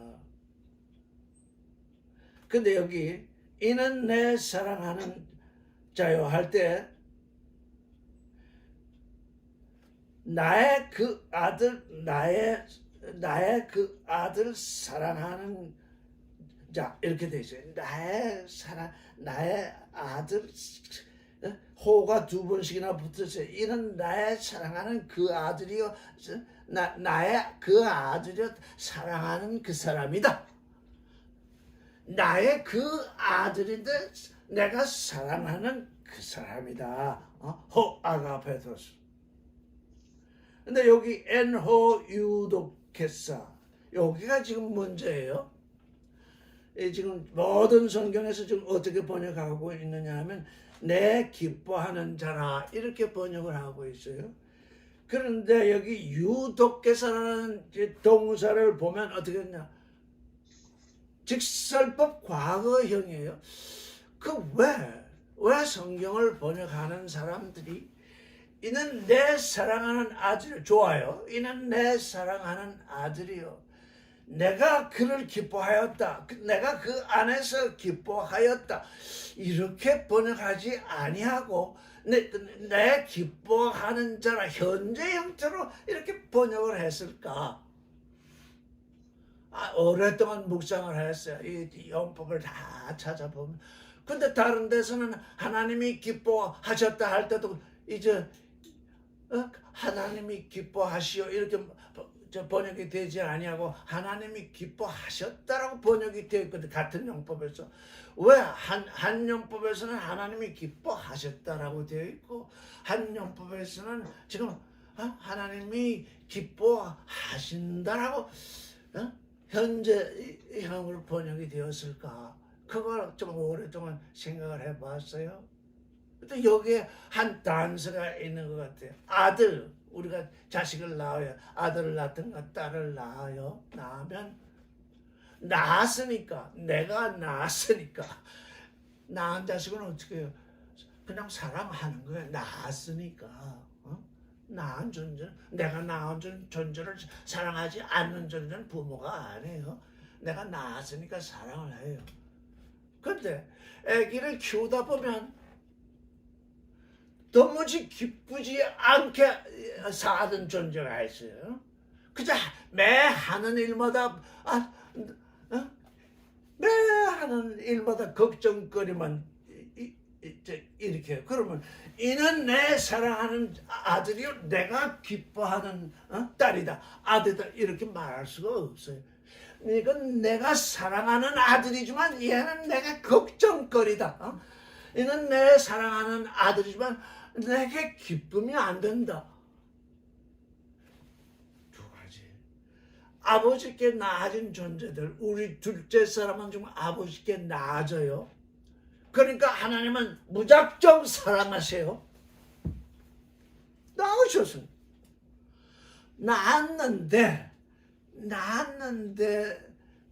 근데 여기 이는 내 사랑하는 자요 할 때 나의 그 아들 사랑하는 자 이렇게 돼 있어요. 나의 아들, 호가 두 번씩이나 붙었어요. 이는 나의 사랑하는 그 아들이요, 나의 그 아들이요 사랑하는 그 사람이다. 나의 그 아들인데 내가 사랑하는 그 사람이다. 호 아가페토스. 근데 여기 엔호 유독했사, 여기가 지금 문제예요. 지금 모든 성경에서 지금 어떻게 번역하고 있느냐 하면 내 기뻐하는 자라 이렇게 번역을 하고 있어요. 그런데 여기 유독해서라는 동사를 보면 어떻게 했냐, 직설법 과거형이에요. 왜 성경을 번역하는 사람들이 이는 내 사랑하는 아들. 좋아요. 이는 내 사랑하는 아들이요. 내가 그를 기뻐하였다. 내가 그 안에서 기뻐하였다. 이렇게 번역하지 아니하고 내 기뻐하는 자라 현재 형태로 이렇게 번역을 했을까? 오랫동안 묵상을 했어요. 이 용법을 다 찾아보면. 근데 다른 데서는 하나님이 기뻐하셨다 할 때도 이제 하나님이 기뻐하시오 이렇게 번역이 되지 아니하고 하나님이 기뻐하셨다라고 번역이 되어 있거든. 같은 용법에서. 왜 한 용법에서는 하나님이 기뻐하셨다라고 되어 있고 한 용법에서는 지금 하나님이 기뻐하신다라고 현재형으로 번역이 되었을까? 그걸 좀 오랫동안 생각을 해봤어요. 또 여기에 한 단서가 있는 것 같아요. 아들, 우리가 자식을 낳아요. 아들을 낳든가 딸을 낳아요. 낳으면 낳았으니까, 내가 낳았으니까 낳은 자식은 어떻게 해요? 그냥 사랑하는 거예요. 낳았으니까. 낳은 존재, 내가 낳은 존재를 사랑하지 않는 존재는 부모가 아니에요. 내가 낳았으니까 사랑을 해요. 근데 아기를 키우다 보면 도무지 기쁘지 않게 사는 존재가 있어요. 그저 매 하는 일마다 매 하는 일마다 걱정거리만 이렇게 그러면 이는 내 사랑하는 아들이요 내가 기뻐하는 딸이다 아들이다 이렇게 말할 수가 없어요. 이건 내가 사랑하는 아들이지만 얘는 내가 걱정거리다. 이는 내 사랑하는 아들이지만 내게 기쁨이 안 된다. 두 가지. 아버지께 나아진 존재들, 우리 둘째 사람은 좀 아버지께 나아져요. 그러니까 하나님은 무작정 사랑하세요. 나으셨습니다. 낳았는데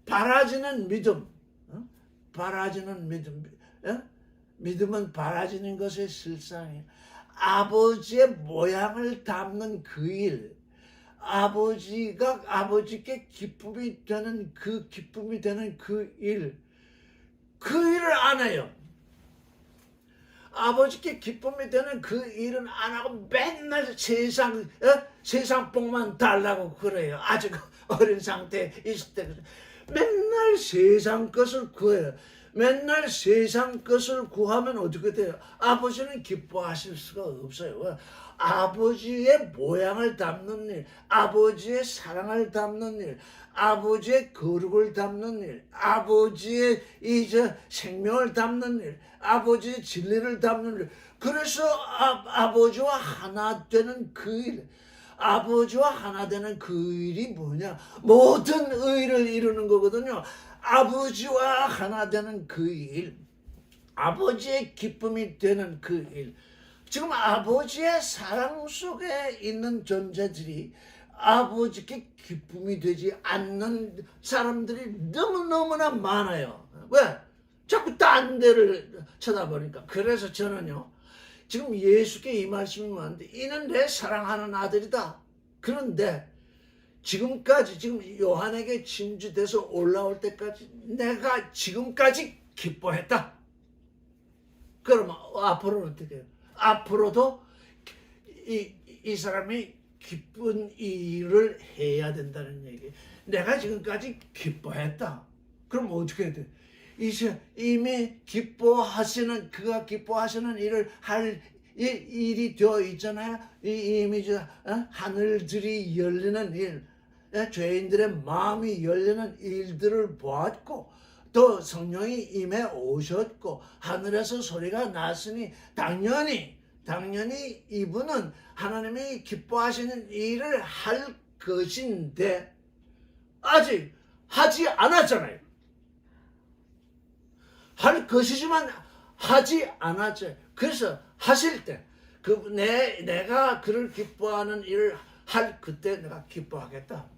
바라지는 믿음, 바라지는 믿음, 믿음은 바라지는 것의 실상이에요. 아버지의 모양을 담는 그 일, 아버지가 아버지께 기쁨이 되는 그 일, 그 일을 안 해요. 아버지께 기쁨이 되는 그 일은 안 하고 맨날 세상 복만 달라고 그래요. 아직 어린 상태에 있을 때 맨날 세상 것을 구해요. 맨날 세상 것을 구하면 어떻게 돼요? 아버지는 기뻐하실 수가 없어요. 왜? 아버지의 모양을 담는 일, 아버지의 사랑을 담는 일, 아버지의 거룩을 담는 일, 아버지의 생명을 담는 일, 아버지의 진리를 담는 일. 그래서 아버지와 하나 되는 그 일, 아버지와 하나 되는 그 일이 뭐냐? 모든 의를 이루는 거거든요. 아버지와 하나 되는 그 일, 아버지의 기쁨이 되는 그 일. 지금 아버지의 사랑 속에 있는 존재들이 아버지께 기쁨이 되지 않는 사람들이 너무너무나 많아요. 왜? 자꾸 딴 데를 쳐다보니까. 그래서 저는요, 지금 예수께 이 말씀이 왔는데, 이는 내 사랑하는 아들이다. 그런데 지금까지, 지금 요한에게 진주돼서 올라올 때까지 내가 지금까지 기뻐했다. 그러면 앞으로는 어떻게 해요? 앞으로도 이 사람이 기쁜 일을 해야 된다는 얘기예요. 내가 지금까지 기뻐했다. 그럼 어떻게 해야 돼? 이제 이미 그가 기뻐하시는 일을 할 일이 되어 있잖아요. 이미 하늘들이 열리는 일, 죄인들의 마음이 열리는 일들을 보았고, 또 성령이 임해 오셨고 하늘에서 소리가 났으니 당연히 이분은 하나님이 기뻐하시는 일을 할 것인데 아직 하지 않았잖아요. 할 것이지만 하지 않았죠. 그래서 하실 때 내가 그를 기뻐하는 일을 할 그때 내가 기뻐하겠다.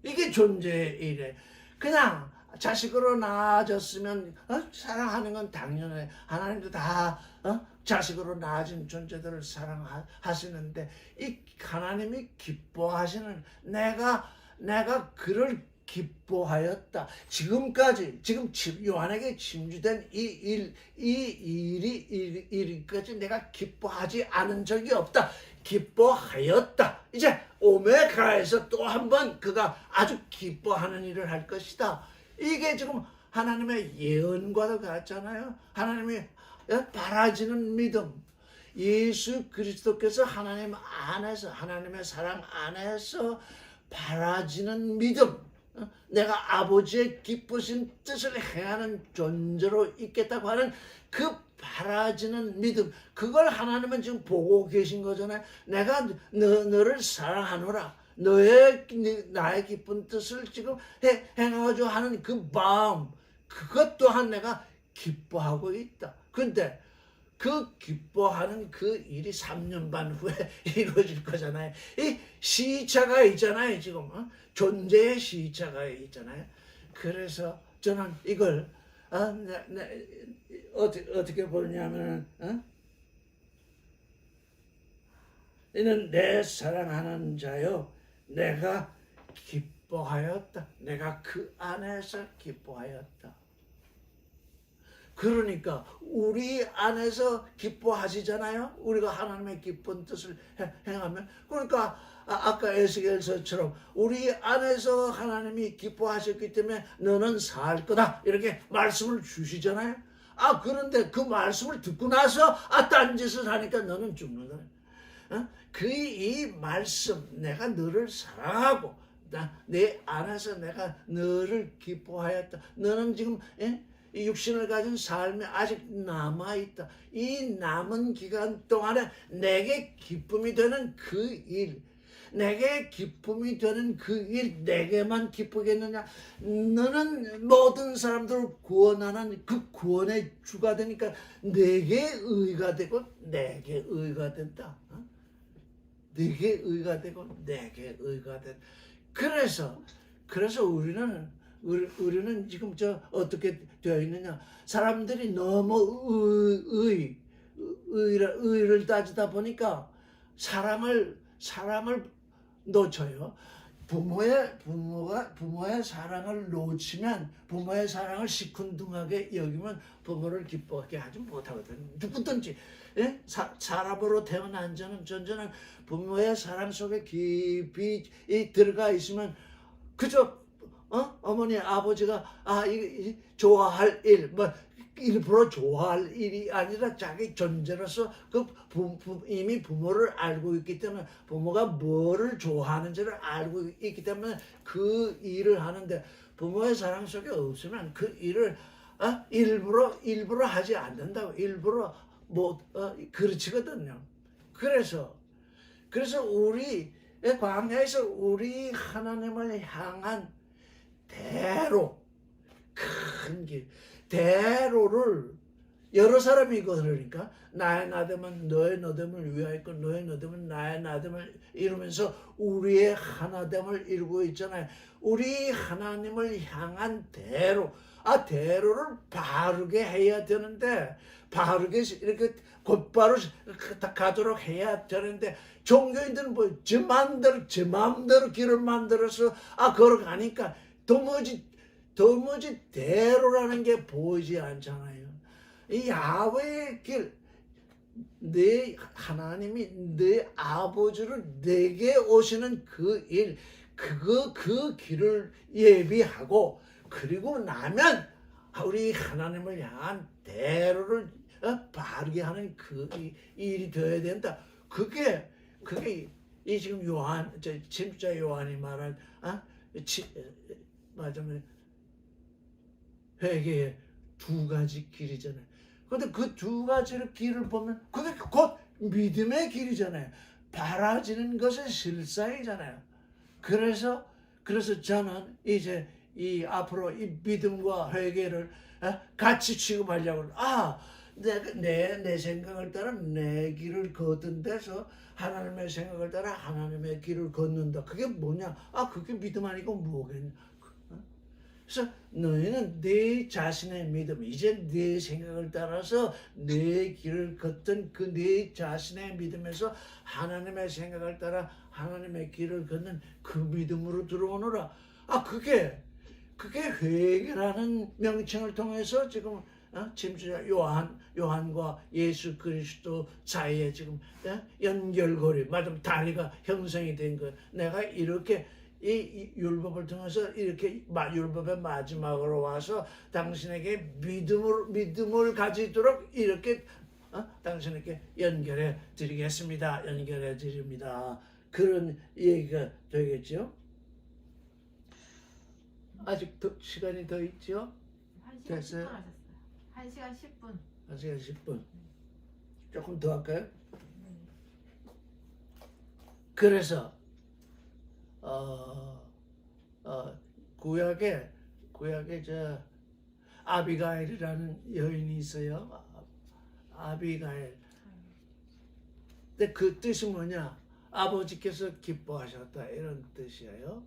이게 존재의 일이에요. 그냥 자식으로 낳아졌으면 사랑하는 건 당연해. 하나님도 다 자식으로 낳아진 존재들을 사랑하시는데 이 하나님이 기뻐하시는 내가 그를 기뻐하였다. 지금까지 지금 요한에게 침주된 이 일이까지 내가 기뻐하지 않은 적이 없다. 기뻐하였다. 이제 오메가에서 또 한 번 그가 아주 기뻐하는 일을 할 것이다. 이게 지금 하나님의 예언과도 같잖아요. 하나님이 바라지는 믿음. 예수 그리스도께서 하나님 안에서 하나님의 사랑 안에서 바라지는 믿음. 내가 아버지의 기쁘신 뜻을 행하는 존재로 있겠다고 하는 그 바라지는 믿음. 그걸 하나님은 지금 보고 계신 거잖아요. 내가 너를 사랑하노라. 나의 기쁜 뜻을 지금 행하고자 하는 그 마음, 그것 또한 내가 기뻐하고 있다. 근데 그 기뻐하는 그 일이 3년 반 후에 이루어질 거잖아요. 이 시차가 있잖아요, 지금. 존재의 시차가 있잖아요. 그래서 저는 이걸 어떻게 보냐면 이는 내 사랑하는 자요, 내가 기뻐하였다. 내가 그 안에서 기뻐하였다. 그러니까 우리 안에서 기뻐하시잖아요. 우리가 하나님의 기쁜 뜻을 행하면. 그러니까 아까 에스겔서처럼 우리 안에서 하나님이 기뻐하셨기 때문에 너는 살 거다. 이렇게 말씀을 주시잖아요. 그런데 그 말씀을 듣고 나서 딴 짓을 하니까 너는 죽는다. 이 말씀, 내가 너를 사랑하고 내 안에서 내가 너를 기뻐하였다. 너는 지금 이 육신을 가진 삶이 아직 남아있다. 이 남은 기간 동안에 내게 기쁨이 되는 그 일, 내게 기쁨이 되는 그 일, 내게만 기쁘겠느냐? 너는 모든 사람들을 구원하는 그 구원의 주가 되니까 내게 의가 되고 내게 의가 된다. 내게 의가 되고 내게 의가 된다. 그래서 우리는 지금 어떻게 되어 있느냐? 사람들이 너무 의를 따지다 보니까 사람을 놓쳐요. 부모의 사랑을 놓치면, 부모의 사랑을 시큰둥하게 여기면 부모를 기뻐하게 하지 못하거든요. 누구든지 사람으로 태어난 자는 전제는 부모의 사랑 속에 깊이 들어가 있으면 그저 어머니 아버지가 좋아할 일, 일부러 좋아할 일이 아니라 자기 존재로서 이미 부모를 알고 있기 때문에, 부모가 뭐를 좋아하는지를 알고 있기 때문에 그 일을 하는데, 부모의 사랑 속에 없으면 그 일을 일부러 하지 않는다고. 일부러 그르치거든요. 그래서 우리 광야에서 우리 하나님을 향한 큰 길, 대로를 여러 사람이 그러니까 나의 나됨은 너의 나됨을 위하였고 너의 나됨은 나의 나됨을 이루면서 우리의 하나됨을 이루고 있잖아요. 우리 하나님을 향한 대로를 바르게 해야 되는데, 바르게 이렇게 곧바로 가도록 해야 되는데, 종교인들은 제 마음대로 길을 만들어서 걸어가니까 도무지 대로라는 게 보이지 않잖아요. 이 야훼의 길, 내 하나님이 내 아버지를 내게 오시는 그 일, 그 길을 예비하고, 그리고 나면 우리 하나님을 향한 대로를 바르게 하는 그 일이 되어야 된다. 그게 이 지금 침자 요한이 말한 맞으면 회개의 두 가지 길이잖아요. 그런데 그 두 가지의 길을 보면 그게 곧 믿음의 길이잖아요. 바라지는 것의 실상이잖아요. 그래서 저는 이제 앞으로 이 믿음과 회개를 같이 취급하려고. 내 생각을 따라 내 길을 걷는 데서 하나님의 생각을 따라 하나님의 길을 걷는다. 그게 뭐냐? 그게 믿음 아니고 뭐겠냐? 그래서 너희는 네 자신의 믿음, 이제 네 생각을 따라서 네 길을 걷던 그 네 자신의 믿음에서 하나님의 생각을 따라 하나님의 길을 걷는 그 믿음으로 들어오너라. 그게 회개라는 명칭을 통해서 지금 침수자 요한과 예수 그리스도 사이에 지금 연결고리, 맞으면 다리가 형성이 된 거. 내가 이렇게 이 율법을 통해서 이렇게 율법의 마지막으로 와서 당신에게 믿음을 가지도록 이렇게 당신에게 연결해 드리겠습니다. 연결해 드립니다. 그런 얘기가 되겠죠. 아직 시간이 더 있죠? 1시간 됐어요? 10분 하셨어요. 1시간 10분. 1시간 10분. 조금 더 할까요? 그래서 구약에 저 아비가일이라는 여인이 있어요. 아비가일. 근데 그 뜻이 뭐냐? 아버지께서 기뻐하셨다 이런 뜻이에요.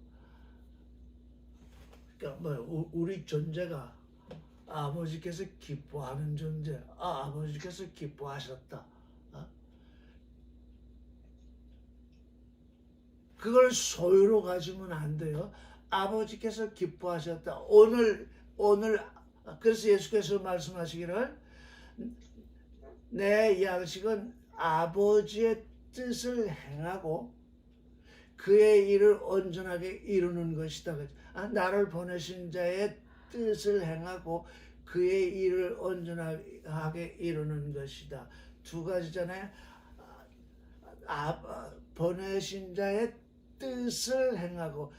그러니까 뭐 우리 존재가 아버지께서 기뻐하는 존재. 아버지께서 기뻐하셨다. 그걸 소유로 가지면 안 돼요. 아버지께서 기뻐하셨다. 오늘 그래서 예수께서 말씀하시기를 내 양식은 아버지의 뜻을 행하고 그의 일을 온전하게 이루는 것이다. 나를 보내신 자의 뜻을 행하고 그의 일을 온전하게 이루는 것이다. 두 가지잖아요. 보내신 자의 뜻을 행하고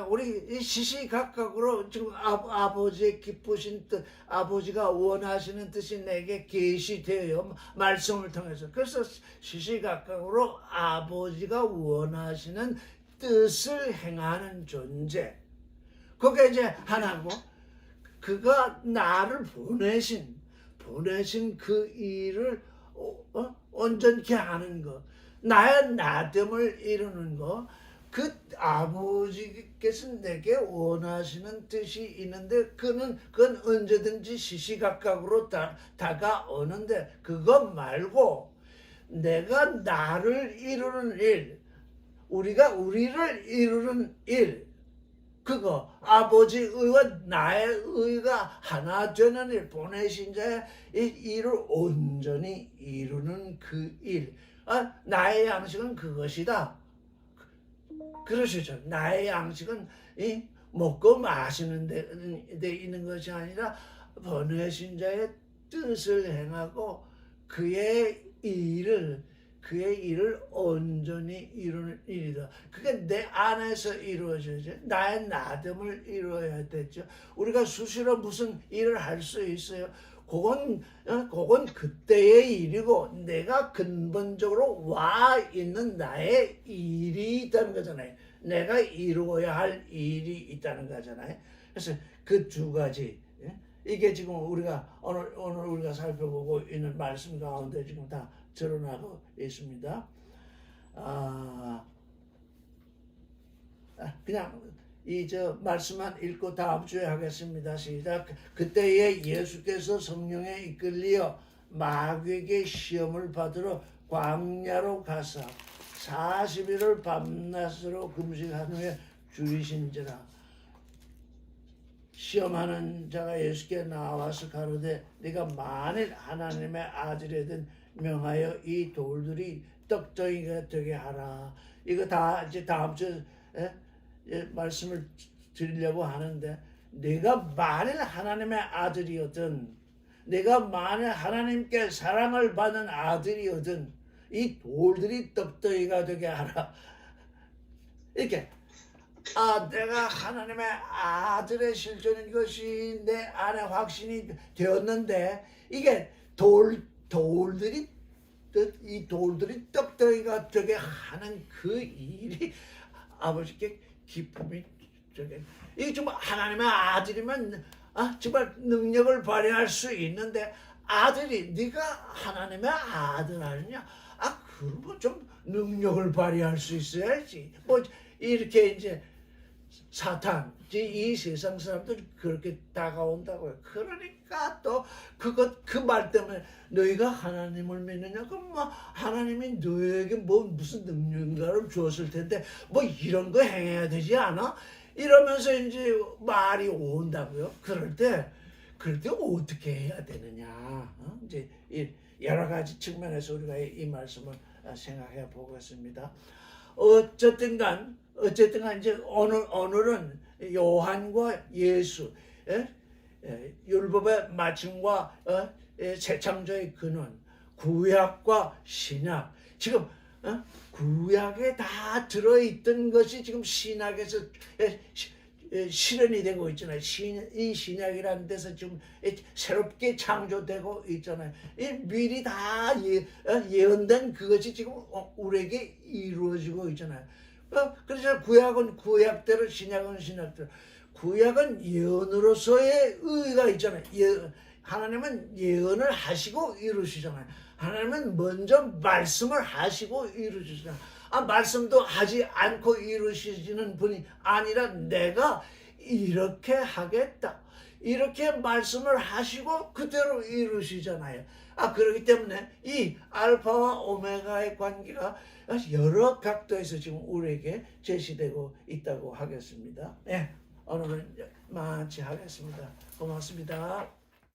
우리 시시각각으로 지금 아버지의 기쁘신 뜻, 아버지가 원하시는 뜻이 내게 계시되어요. 말씀을 통해서. 그래서 시시각각으로 아버지가 원하시는 뜻을 행하는 존재. 그게 이제 하나고, 그가 나를 보내신 그 일을 온전케 하는 것, 나의 나됨을 이루는 것, 그 아버지께서 내게 원하시는 뜻이 있는데 그건 언제든지 시시각각으로 다가오는데, 그것 말고 내가 나를 이루는 일, 우리가 우리를 이루는 일, 그거 아버지의 의와 나의 의가 하나 되는 일, 보내신 자의 일을 온전히 이루는 그 일. 나의 양식은 그것이다. 그러시죠. 나의 양식은 먹고 마시는 데 있는 것이 아니라 보내신 자의 뜻을 행하고 그의 일을 온전히 이루는 일이다. 그게 내 안에서 이루어져야죠. 나의 나됨을 이루어야 되죠. 우리가 수시로 무슨 일을 할 수 있어요. 그건 그때의 일이고 내가 근본적으로 와 있는 나의 일이 있다는 거잖아요. 내가 이루어야 할 일이 있다는 거잖아요. 그래서 그 두 가지, 이게 지금 우리가 오늘 우리가 살펴보고 있는 말씀 가운데 지금 다 드러나고 있습니다. 그냥 말씀만 읽고 다음 주에 하겠습니다. 시작. 그때에 예수께서 성령에 이끌리어 마귀에게 시험을 받으러 광야로 가사 40일을 밤낮으로 금식한 후에 죽이신지라. 시험하는 자가 예수께 나와서 가로되 네가 만일 하나님의 아들이든 명하여 이 돌들이 떡덩이가 되게 하라. 이거 다 이제 다음 주에 말씀을 드리려고 하는데, 내가 만일 하나님의 아들이거든, 내가 만일 하나님께 사랑을 받는 아들이거든 이 돌들이 떡덩이가 되게 하라. 이렇게 내가 하나님의 아들의 실존인 것이 내 안에 확신이 되었는데, 이게 돌들이 떡덩이가 되게 하는 그 일이 아버지께 기쁨이 되게. 이게 정말 하나님의 아들이면 정말 능력을 발휘할 수 있는데, 아들이 네가 하나님의 아들 아니냐? 그러면 좀 능력을 발휘할 수 있어야지. 뭐 이렇게 이제 사탄, 이 세상 사람들 그렇게 다가온다고요. 그러니까 또 그 말 때문에 너희가 하나님을 믿느냐? 그럼 뭐 하나님이 너에게 뭐 무슨 능력인가를 주었을 텐데 뭐 이런 거 행해야 되지 않아? 이러면서 이제 말이 온다고요. 그럴 때 어떻게 해야 되느냐? 이제 여러 가지 측면에서 우리가 이 말씀을 생각해 보겠습니다. 어쨌든 간 이제 오늘은 요한과 예수, 율법의 마침과 새창조의 근원, 구약과 신약. 지금 구약에 다 들어있던 것이 지금 신약에서 실현이 되고 있잖아요. 이 신약이라는 데서 지금 새롭게 창조되고 있잖아요. 미리 다 예언된 그것이 지금 우리에게 이루어지고 있잖아요. 그래서 구약은 구약대로, 신약은 신약대로. 구약은 예언으로서의 의의가 있잖아요. 하나님은 예언을 하시고 이루시잖아요. 하나님은 먼저 말씀을 하시고 이루시잖아요. 말씀도 하지 않고 이루시는 분이 아니라 내가 이렇게 하겠다. 이렇게 말씀을 하시고 그대로 이루시잖아요. 그렇기 때문에 이 알파와 오메가의 관계가 여러 각도에서 지금 우리에게 제시되고 있다고 하겠습니다. 오늘은 마치하겠습니다. 고맙습니다.